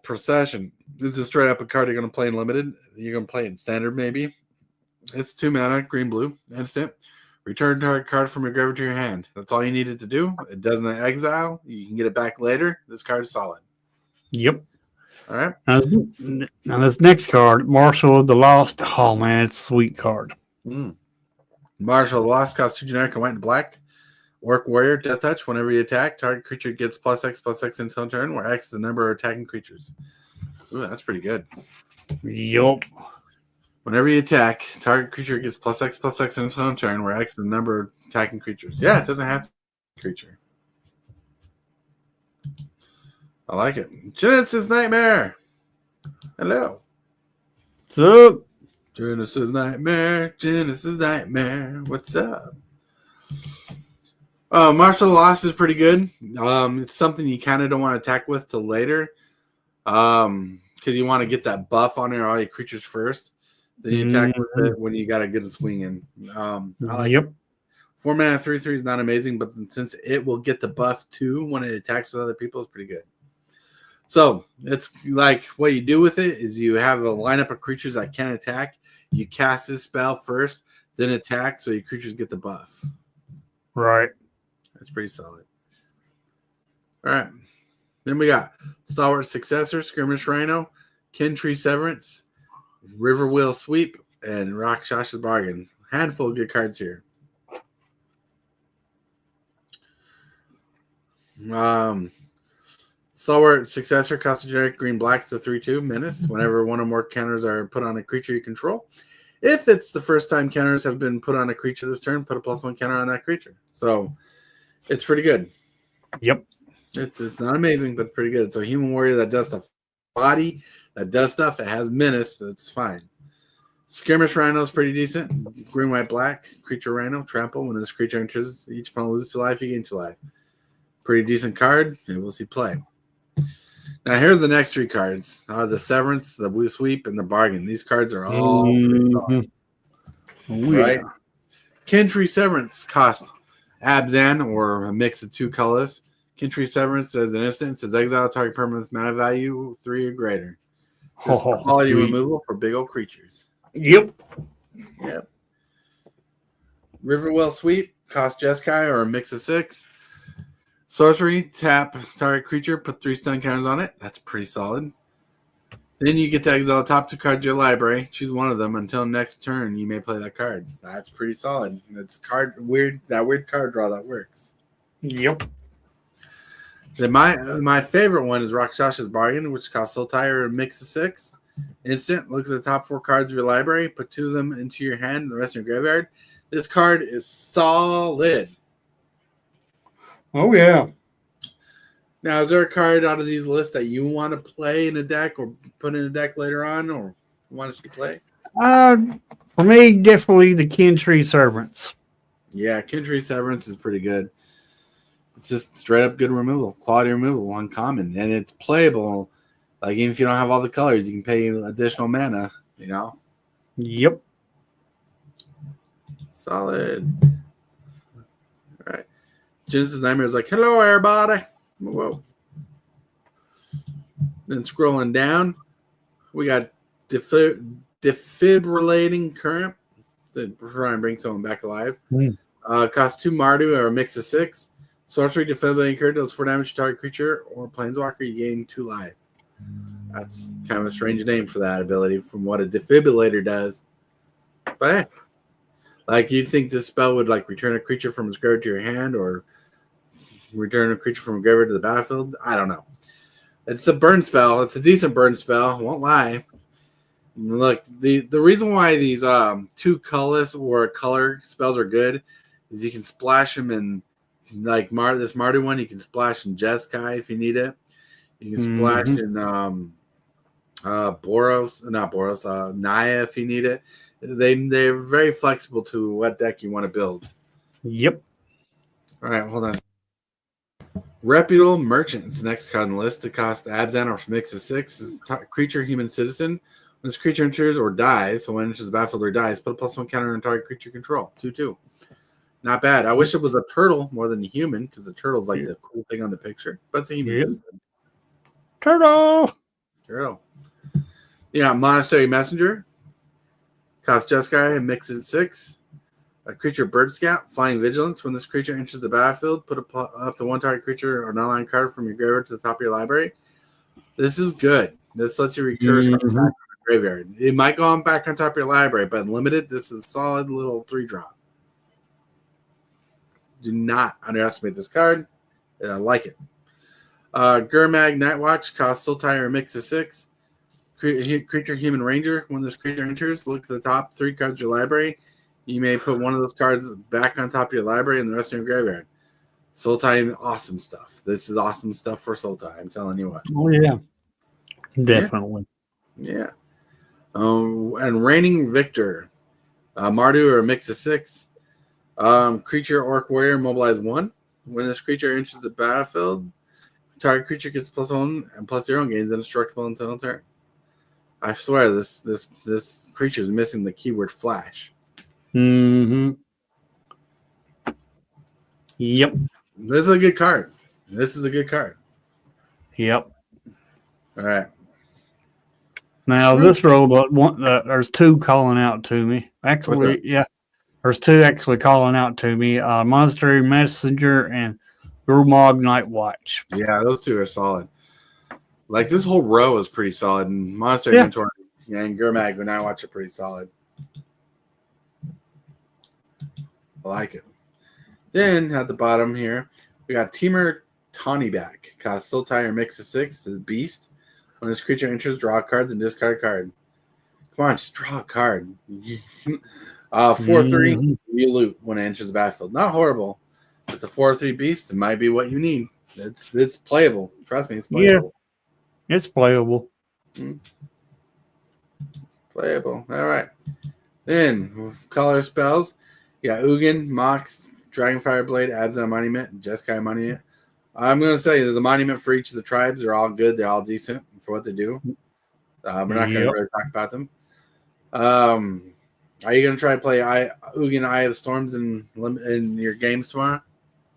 Procession. This is straight up a card you're going to play in limited. You're going to play in standard, maybe. It's 2 mana, green, blue, instant. Return target card from your graveyard to your hand. That's all you needed to do. It doesn't exile. You can get it back later. This card is solid. Yep. All right. Now this next card, Marshal of the Lost. Oh, man, it's a sweet card. Marshal of the Lost costs 2 generic and white and black. Orc Warrior, Death Touch. Whenever you attack, target creature gets +X/+X until turn, where X is the number of attacking creatures. Ooh, that's pretty good. Yup. Whenever you attack, target creature gets +X/+X until turn, where X is the number of attacking creatures. Yeah, it doesn't have to be a creature. I like it. Genesis Nightmare. Hello. What's up? Genesis Nightmare. Genesis Nightmare. What's up? Marshal of the Lost is pretty good. It's something you kind of don't want to attack with till later. Because you want to get that buff on all your creatures first. Then you attack with it when you got a good swing in. I like it. 4 mana, 3/3 is not amazing, but since it will get the buff too when it attacks with other people, it's pretty good. So it's like what you do with it is you have a lineup of creatures that can attack. You cast this spell first, then attack, so your creatures get the buff. Right. That's pretty solid. All right. Then we got Stalwart Successor, Skirmish Rhino, Kin Tree Severance, River Wheel Sweep, and Rakshas's Bargain. Handful of good cards here. Stalwart Successor costs a generic green black. It's a 3/2 menace. Whenever one or more counters are put on a creature you control. If it's the first time counters have been put on a creature this turn, put a +1 counter on that creature. So it's pretty good. Yep. It's not amazing, but pretty good. It's a human warrior that does stuff. Body that does stuff. It has menace. So it's fine. Skirmish Rhino is pretty decent. Green, white, black. Creature Rhino. Trample. When this creature enters, each opponent loses 2 life. You gain 2 life. Pretty decent card. And we'll see play. Now, here are the next 3 cards. The Severance, the Blue Sweep, and the Bargain. These cards are all right. Kin Tree Severance costs Abzan, or a mix of 2 colors. Kin Tree Severance says an instant says exile target permanent mana value 3 or greater. This quality removal for big old creatures. Yep. Riverwell Sweep costs Jeskai, or a mix of 6. Sorcery, tap target creature, put 3 stun counters on it. That's pretty solid. Then you get to exile top 2 cards of your library. Choose one of them until next turn. You may play that card. That's pretty solid. It's weird card draw that works. Yep. Then my favorite one is Rakshas's Bargain, which costs Sultai, or a mix of 6. Instant. Look at the top 4 cards of your library. Put 2 of them into your hand and the rest in your graveyard. This card is solid. Oh, yeah. Now, is there a card out of these lists that you want to play in a deck or put in a deck later on or want to see play? For me, definitely the Kin Tree Severance. Yeah, Kin Tree Severance is pretty good. It's just straight up good removal, quality removal, uncommon, and it's playable. Like, even if you don't have all the colors, you can pay additional mana, you know? Yep. Solid. All right. Genesis Nightmare is like, hello, everybody. Whoa. Then scrolling down, we got defibrillating current. To try and bring someone back alive. Costs 2 Mardu, or a mix of 6. Sorcery, defibrillating current does 4 damage to target creature or planeswalker. You gain 2 life. That's kind of a strange name for that ability from what a defibrillator does. But hey, like, you'd think this spell would like return a creature from its graveyard to your hand, or return a creature from a graveyard to the battlefield. I don't know. It's a burn spell. It's a decent burn spell. Won't lie. Look, the reason why these two colorless or color spells are good is you can splash them in like this Mardu one. You can splash in Jeskai if you need it. You can splash in Naya if you need it. They're very flexible to what deck you want to build. Yep. All right, hold on. Reputable Merchants, next card on the list. It costs Abzan or mix of 6. It's creature, human, citizen. When this creature enters or dies, so when it enters the battlefield or dies, put a +1 counter on target creature control. 2/2. Not bad. I wish it was a turtle more than a human because the turtle's like the cool thing on the picture. But it's a human citizen. Turtle. Yeah, Monastery Messenger. Costs Jeskai and mix it 6. A creature Bird Scout, Flying Vigilance. When this creature enters the battlefield, put up to 1 target creature or non-line card from your graveyard to the top of your library. This is good. This lets you recurse from the graveyard. It might go on back on top of your library, but in limited, this is a solid little 3-drop. Do not underestimate this card. I like it. Gurmag Nightwatch costs Sultai or mix of 6. Creature Human Ranger. When this creature enters, look at the top 3 cards of your library. You may put one of those cards back on top of your library and the rest of your graveyard. Sultai, awesome stuff. This is awesome stuff for Sultai. I'm telling you what. Oh, yeah. Definitely. Yeah. And Reigning Victor. Mardu or a mix of 6. Creature Orc Warrior, mobilize 1. When this creature enters the battlefield, target creature gets +1 and +0 and gains indestructible until turn. I swear this creature is missing the keyword flash. Yep. This is a good card. Yep. All right. Now this roll, there's 2 calling out to me. Actually, yeah, there's 2 actually calling out to me. Monastery Messenger and Gurmag Nightwatch. Yeah, those 2 are solid. Like this whole row is pretty solid, and Monastery Mentor and Gurmag Nightwatch are pretty solid. I like it. Then at the bottom here, we got Teamer Tawnyback. Costs Sultai or mix of 6. Is a beast. When this creature enters, draw a card, then discard a card. Come on, just draw a card. 4/3, you loot when it enters the battlefield. Not horrible, but the 4/3 beast might be what you need. It's playable. Trust me, it's playable. Yeah, it's playable. It's playable. All right. Then color spells. You got Ugin, Mox, Dragonfire Blade, Abzan Monument, and Jeskai Monument. I'm going to say there's a monument for each of the tribes. They're all good. They're all decent for what they do. We're not going to really talk about them. Are you going to try to play Ugin Eye of the Storms in your games tomorrow?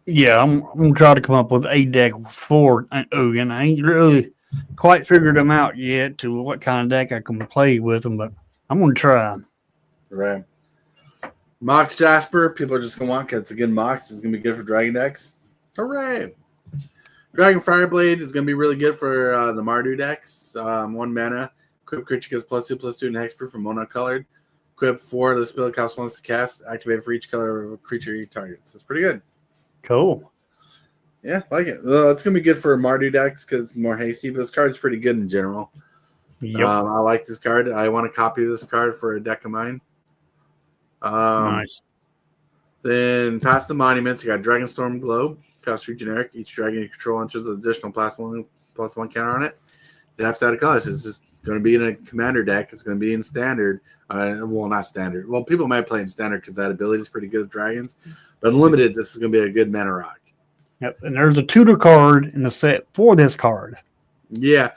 Yeah, I'm going to try to come up with a deck for Ugin. I ain't really quite figured them out yet to what kind of deck I can play with them, but I'm going to try. Right. Mox Jasper, people are just going to want because it's a good Mox. It's going to be good for Dragon decks. Hooray! Dragon Fireblade is going to be really good for the Mardu decks. 1 mana. Equip creature gets +2/+2 and hexproof from monocolored. Equip 4 to the spell costs 1 to cast. Activate for each color of a creature you target. So it's pretty good. Cool. Yeah, like it. Well, it's going to be good for Mardu decks because it's more hasty, but this card's pretty good in general. Yep. I like this card. I want to copy this card for a deck of mine. Nice. Then past the monuments, you got Dragonstorm Globe. Costs 3 generic. Each dragon you control enters an additional +1 counter on it. It has to add a color. So it's just going to be in a commander deck. It's going to be in standard. Well, not standard. Well, people might play in standard because that ability is pretty good with dragons. But in limited, this is going to be a good mana rock. Yep. And there's a tutor card in the set for this card. Yeah.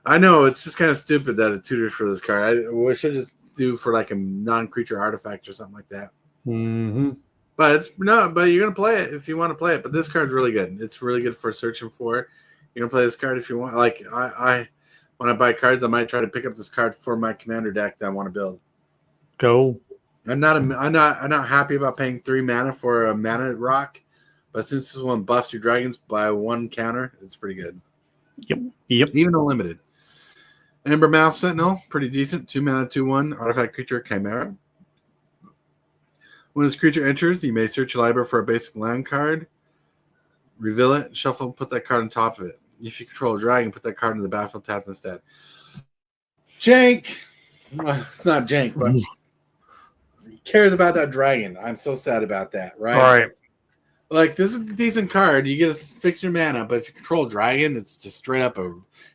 I know. It's just kind of stupid that it tutors for this card. I should just do for like a non-creature artifact or something like that. Mm-hmm. But but you're gonna play it if you want to play it. But this card's really good. It's really good for searching for it. You're gonna play this card if you want. Like I when I buy cards, I might try to pick up this card for my commander deck that I want to build. Go. I'm not happy about paying 3 mana for a mana rock, but since this one buffs your dragons by 1 counter, it's pretty good. Yep. Even unlimited. Embermouth Sentinel, pretty decent. 2 mana, 2/1 artifact creature Chimera. When this creature enters, you may search your library for a basic land card, reveal it, shuffle, put that card on top of it. If you control a dragon, put that card in the battlefield tapped instead. Jank! Well, it's not jank, but he cares about that dragon. I'm so sad about that, right? All right. Like, this is a decent card. You get to fix your mana, but if you control dragon, it's just straight up a.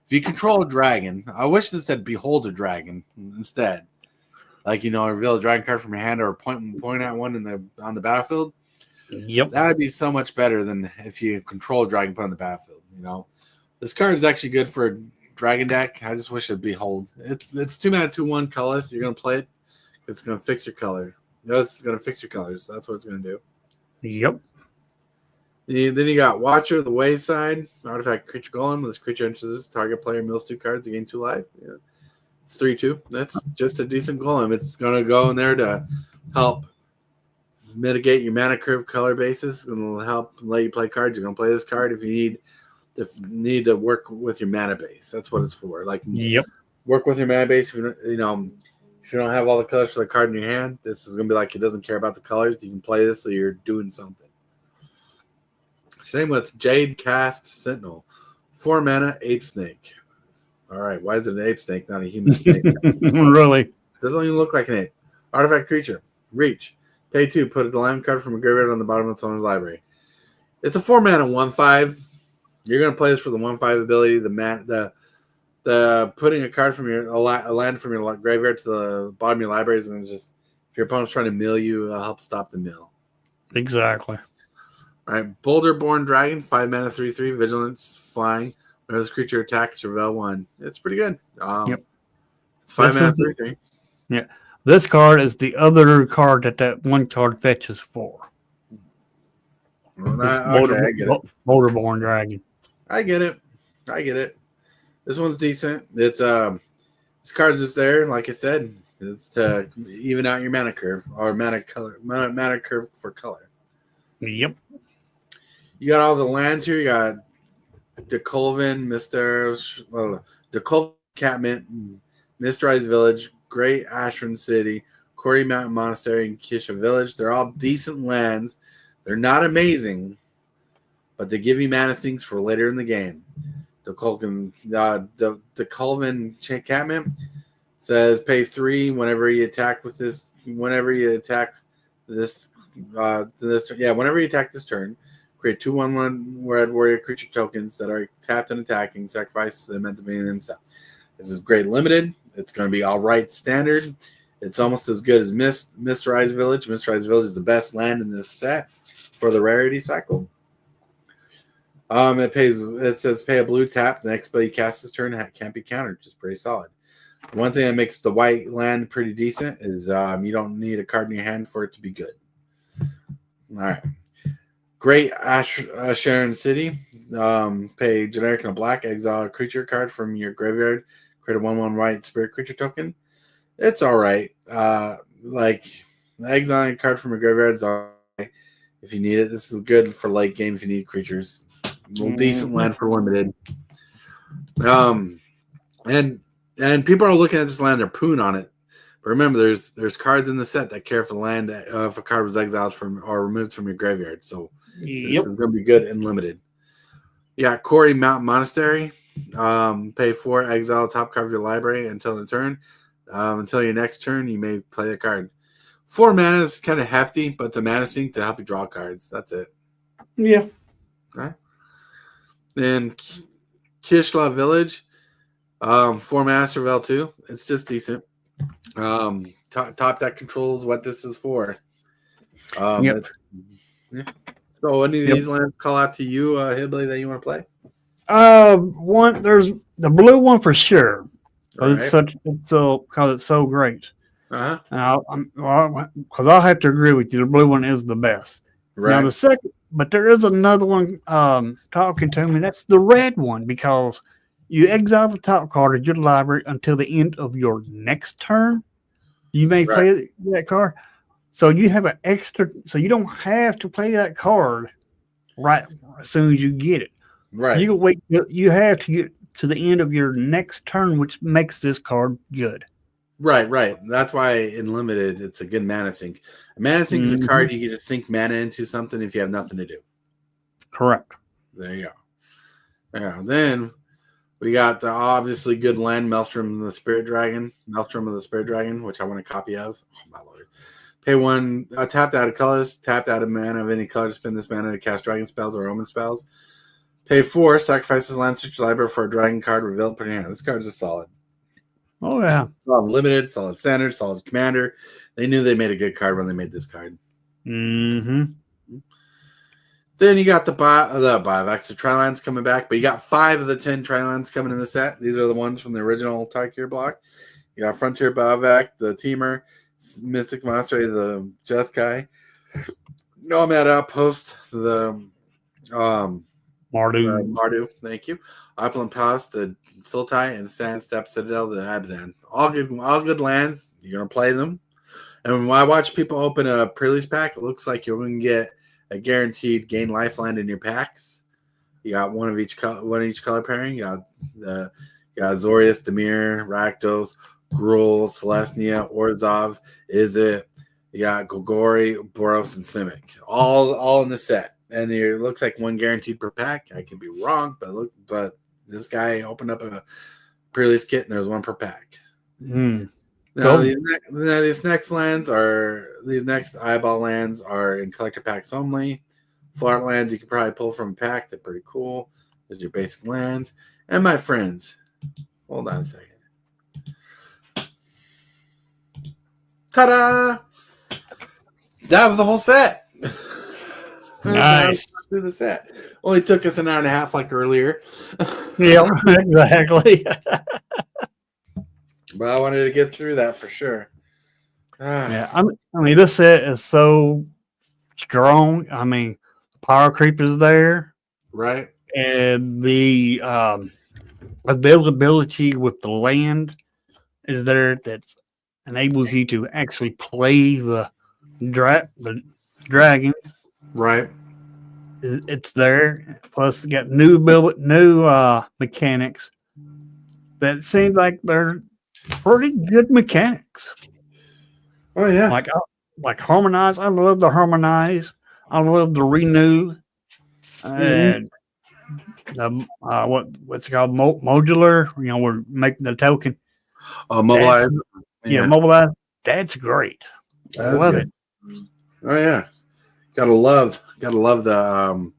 If you control a dragon, I wish this said behold a dragon instead. Like, reveal a dragon card from your hand or point at one on the battlefield. Yep. That would be so much better than if you control a dragon put on the battlefield. This card is actually good for a dragon deck. I just wish it'd behold. It's 2 mana 2/1 colorless. You're gonna play it. It's gonna fix your color. It's gonna fix your colors. That's what it's gonna do. Yep. Then you got Watcher, the Wayside, artifact creature golem. This creature enters target player, mills 2 cards to gain 2 life. Yeah. It's 3/2. That's just a decent golem. It's gonna go in there to help mitigate your mana curve color basis, and it'll help let you play cards. You're gonna play this card if you need to work with your mana base. That's what it's for. Like, Yep. work with your mana base. If you don't have all the colors for the card in your hand, this is gonna be like it doesn't care about the colors. You can play this, so you're doing something. Same with Jade Cast Sentinel. 4 mana, Ape Snake. All right, why is it an ape snake, not a human snake? Really? Doesn't even look like an ape. Artifact creature. Reach. Pay 2. Put a land card from a graveyard on the bottom of its owner's library. It's a 4 mana 1/5. You're gonna play this for the 1/5 ability. The putting a card from a land from your graveyard to the bottom of your library is gonna just, if your opponent's trying to mill you, it'll help stop the mill. Exactly. All right, Boulder-born Dragon, 5 mana 3/3, vigilance, flying. Whenever this creature attacks, reveal 1. It's pretty good. Yep. It's 5 mana 3/3. Yeah. This card is the other card that one card fetches for. Well, I get it. Boulder-born Dragon. I get it. This one's decent. It's this card is just there, like I said. It's to even out your mana curve or mana curve for color. Yep. You got all the lands here. You got DeKolvin, DeKolvin Catmint, Mysterized Village, Great Ashram City, Quarry Mountain Monastery, and Kisha Village. They're all decent lands. They're not amazing, but they give you mana sinks for later in the game. DeKolvin Catmint says pay 3 whenever you attack with this. Whenever you attack this turn. Create 2/1/1 Red Warrior creature tokens that are tapped and attacking. Sacrifice them at the beginning and stuff. This is great limited. It's going to be all right standard. It's almost as good as Mysterized Village. Mysterized Village is the best land in this set for the rarity cycle. It says pay a blue tap. The next spell you cast this turn can't be countered. Just pretty solid. One thing that makes the white land pretty decent is you don't need a card in your hand for it to be good. All right. Great Sharon City. Pay generic and a black. Exile a creature card from your graveyard. Create a 1/1 white spirit creature token. It's all right. Like exiling a card from your graveyard is all right if you need it. This is good for late game if you need creatures. Decent land for limited. And people are looking at this land, they're pooing on it. But remember, there's cards in the set that care for the land if a card was exiled from or removed from your graveyard. So this is going to be good and limited. Yeah, Quarry Mountain Monastery. Pay 4, exile top card of your library until the turn. Until your next turn, you may play a card. 4 mana is kind of hefty, but it's a mana sink to help you draw cards. That's it. Yeah. Okay. Then Kishla Village. 4 mana Surveil 2. It's just decent. Top deck controls what this is for. Yep. Yeah. So any of these lands call out to you, Hillbilly, that you want to play? There's the blue one for sure. Because Right. it's so great. Uh-huh. Because I'll have to agree with you. The blue one is the best. Right. Now the second, but there is another one talking to me. That's the red one because you exile the top card of your library until the end of your next turn. You may play that card. So you have an extra. So you don't have to play that card right as soon as you get it. Right. You can wait. You have to get to the end of your next turn, which makes this card good. Right. That's why in limited, it's a good mana sink. A mana sink is a card you can just sink mana into something if you have nothing to do. Correct. There you go. Yeah. Then We got the obviously good land, Maelstrom of the Spirit Dragon, which I want a copy of. Oh my lord! Pay 1, tapped out of colors, tapped out of mana of any color to spend this mana to cast dragon spells or omen spells. Pay 4, sacrifice this land, search your library for a dragon card, reveal it, put it in your hand. This card's just solid. Oh yeah, Solid limited, solid standard, solid commander. They knew they made a good card when they made this card. Mm-hmm. Then you got the Biovax, the Trilands coming back, but you got 5 of the 10 Trilands coming in the set. These are the ones from the original Tarkir block. You got Frontier Biovac, the Teamer, Mystic Monster, the Jeskai, Nomad Outpost, the Mardu, thank you. Upland Palace, the Sultai, and Sandstep Citadel, the Abzan. All good lands. You're gonna play them. And when I watch people open a pre-release pack, it looks like you're gonna get a guaranteed gain lifeline in your packs. You got one each color pairing. You got Azorius, Demir, Rakdos, Gruul, Celestia, Orzhov, Izzet. You got Golgori, Boros, and Simic. All in the set. And it looks like one guaranteed per pack. I could be wrong, but this guy opened up a pre-release kit and there's one per pack. Mm. Now, Cool. these next eyeball lands are in collector packs only. Flat lands you can probably pull from a pack. They're pretty cool. There's your basic lands. And my friends, hold on a second. Ta-da! That was the whole set. Nice. Through the set. Only took us an hour and a half like earlier. Yeah, exactly. But I wanted to get through that for sure. Yeah, I mean, this set is so strong. I mean, power creep is there, Right? and the availability with the land is there that enables you to actually play the dragons. Right. It's there. Plus, you got new mechanics that seem like they're pretty good mechanics. Oh, yeah. Like harmonize. I love the harmonize. I love the renew. And the what's it called? Modular. You know, we're making the token. Mobilize. Mobilize. That's great. I love it. Oh, yeah. Gotta love the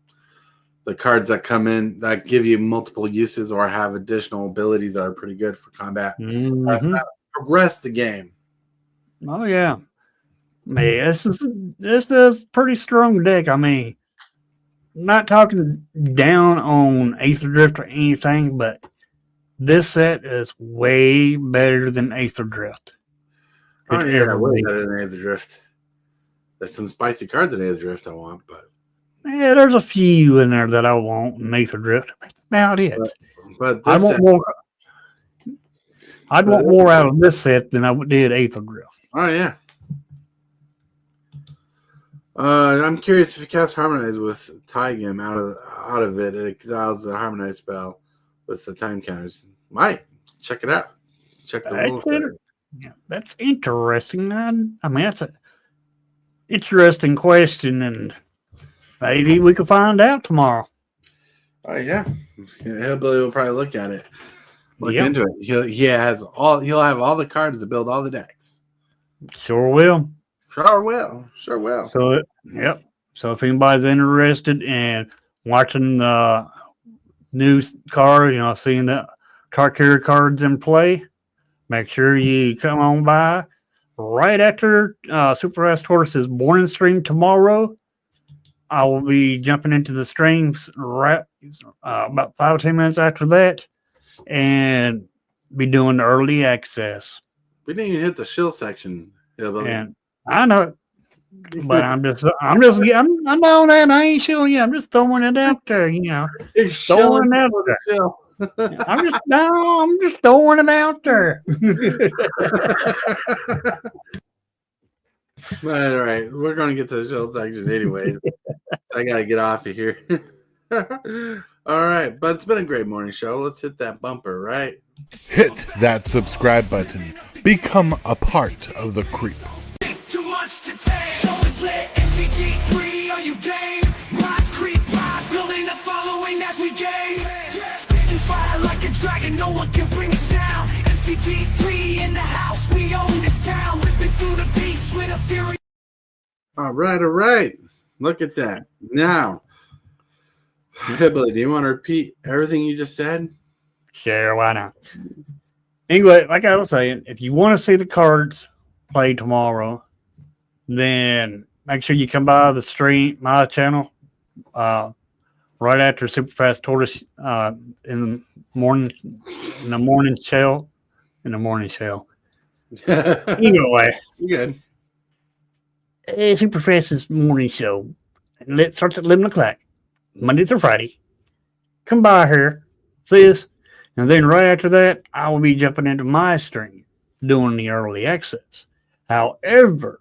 cards that come in that give you multiple uses or have additional abilities that are pretty good for combat. Mm-hmm. Progress the game. Oh yeah, man, this is pretty strong deck. I mean, not talking down on Aether Drift or anything, but this set is way better than Aether Drift. Oh yeah, way better than Aether Drift. There's some spicy cards in Aether Drift I want, but yeah, there's a few in there that I want in Aether Drift. That's about it. But I want more. I'd want more out of this set than I did Aether Drift. Oh yeah. I'm curious if you cast Harmonize with Tygam out of it, it exiles the Harmonize spell with the time counters. Might check it out. Check the rules. That's interesting. I mean, that's an interesting question, and maybe we could find out tomorrow. Oh yeah, Hillbilly will probably look at it, into it. He'll have all the cards to build all the decks. Sure will. Sure will. So So if anybody's interested in watching the new card, seeing the Tarkir cards in play, make sure you come on by right after Super Fast Tortoise's morning stream tomorrow. I will be jumping into the streams right about 5 or 10 minutes after that, and be doing the early access. We didn't even hit the shill section. And I know it, but I know that I ain't shilling you. I'm just throwing it out there. It's throwing it out there. I'm just throwing it out there. All right, we're going to get to the shill section anyways. I got to get off of here. All right, but it's been a great morning show. Let's hit that bumper, right? Hit that subscribe button. Become a part of the creep. Too much to take. So it's lit. MTG3, are you game? Rise, creep, rise, building a following as we gain. Spitting fire like a dragon. can bring us down. MTG3 in the house, we own this town. Ripping through the beats with a fury. All right. Look at that. Now, Hillbilly, do you want to repeat everything you just said? Sure, why not? Anyway, like I was saying, if you want to see the cards play tomorrow, then make sure you come by the stream, my channel, right after Super Fast Tortoise in the morning show. Anyway, You good? Super Fast's morning show. It starts at 11 o'clock, Monday through Friday. Come by here, see us. And then right after that, I will be jumping into my stream doing the early access. However,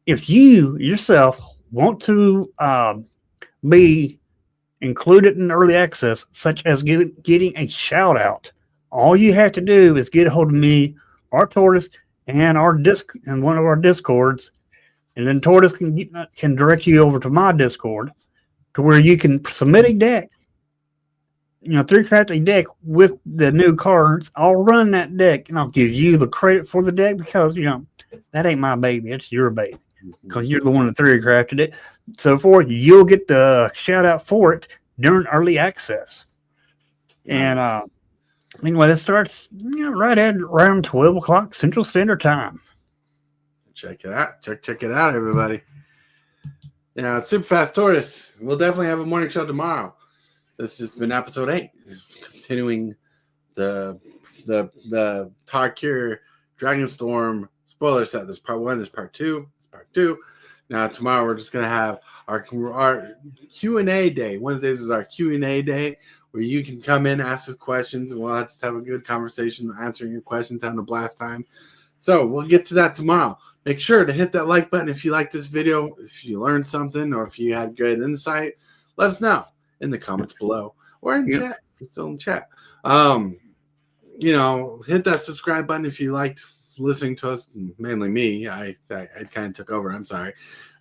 if you yourself want to be included in early access, such as getting a shout out, all you have to do is get a hold of me, our Tortoise, and and one of our Discords, and then Tortoise can direct you over to my Discord, to where you can submit a deck. 3-craft a deck with the new cards. I'll run that deck and I'll give you the credit for the deck because that ain't my baby, it's your baby. Because you're the one that 3-crafted it. So forth, you'll get the shout out for it during early access. And anyway, that starts right at around 12 o'clock Central Standard Time. Check it out. Check it out, everybody. It's Super Fast Tortoise. We'll definitely have a morning show tomorrow. This has just been episode 8, continuing the Tarkir Dragonstorm spoiler set. There's part 1, there's part 2, there's part 2. Now tomorrow we're just gonna have our Q&A day. Wednesdays is our Q&A day where you can come in, ask us questions, and we'll just have a good conversation, answering your questions, having a blast time. So we'll get to that tomorrow. Make sure to hit that like button if you like this video, if you learned something, or if you had good insight. Let us know in the comments below or in chat. If you're still in chat. Hit that subscribe button if you liked listening to us, mainly me. I kind of took over. I'm sorry.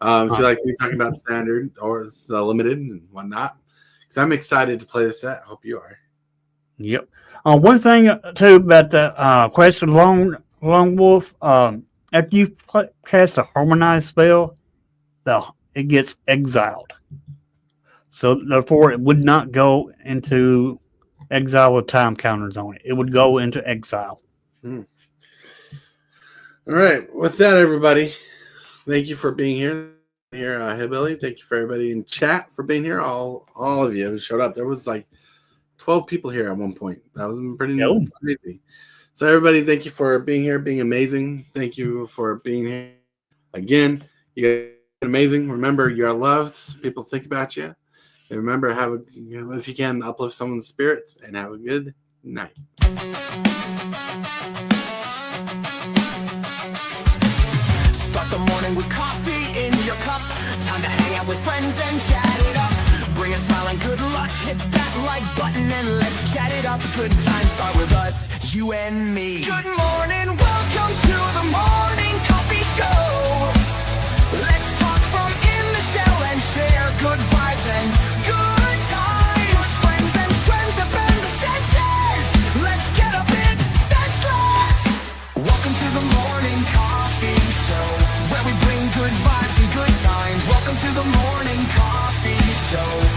If you like me talking about standard or the limited and whatnot, because I'm excited to play this set. Hope you are. Yep. One thing too about the Quest of Lone Wolf. After you cast a harmonized spell, it gets exiled. So therefore, it would not go into exile with time counters on it. It would go into exile. All right. With that, everybody, thank you for being here. Hillbilly. Thank you for everybody in chat for being here. All of you who showed up. There was like 12 people here at one point. That was pretty crazy. So everybody, thank you for being here, being amazing. Thank you for being here again. You guys are amazing. Remember, you're loved. People think about you. And remember, if you can, uplift someone's spirits and have a good night. Start the morning with coffee in your cup. Time to hang out with friends and chat it up. Bring a smile and good luck. Hit that like button and let's chat it up. Good times start with us, you and me. Good morning, welcome to the morning coffee show. Let's talk from in the shell and share good vibes and good times. Friends and friends that bend the senses. Let's get a bit senseless. Welcome to the morning coffee show, where we bring good vibes and good times. Welcome to the morning coffee show.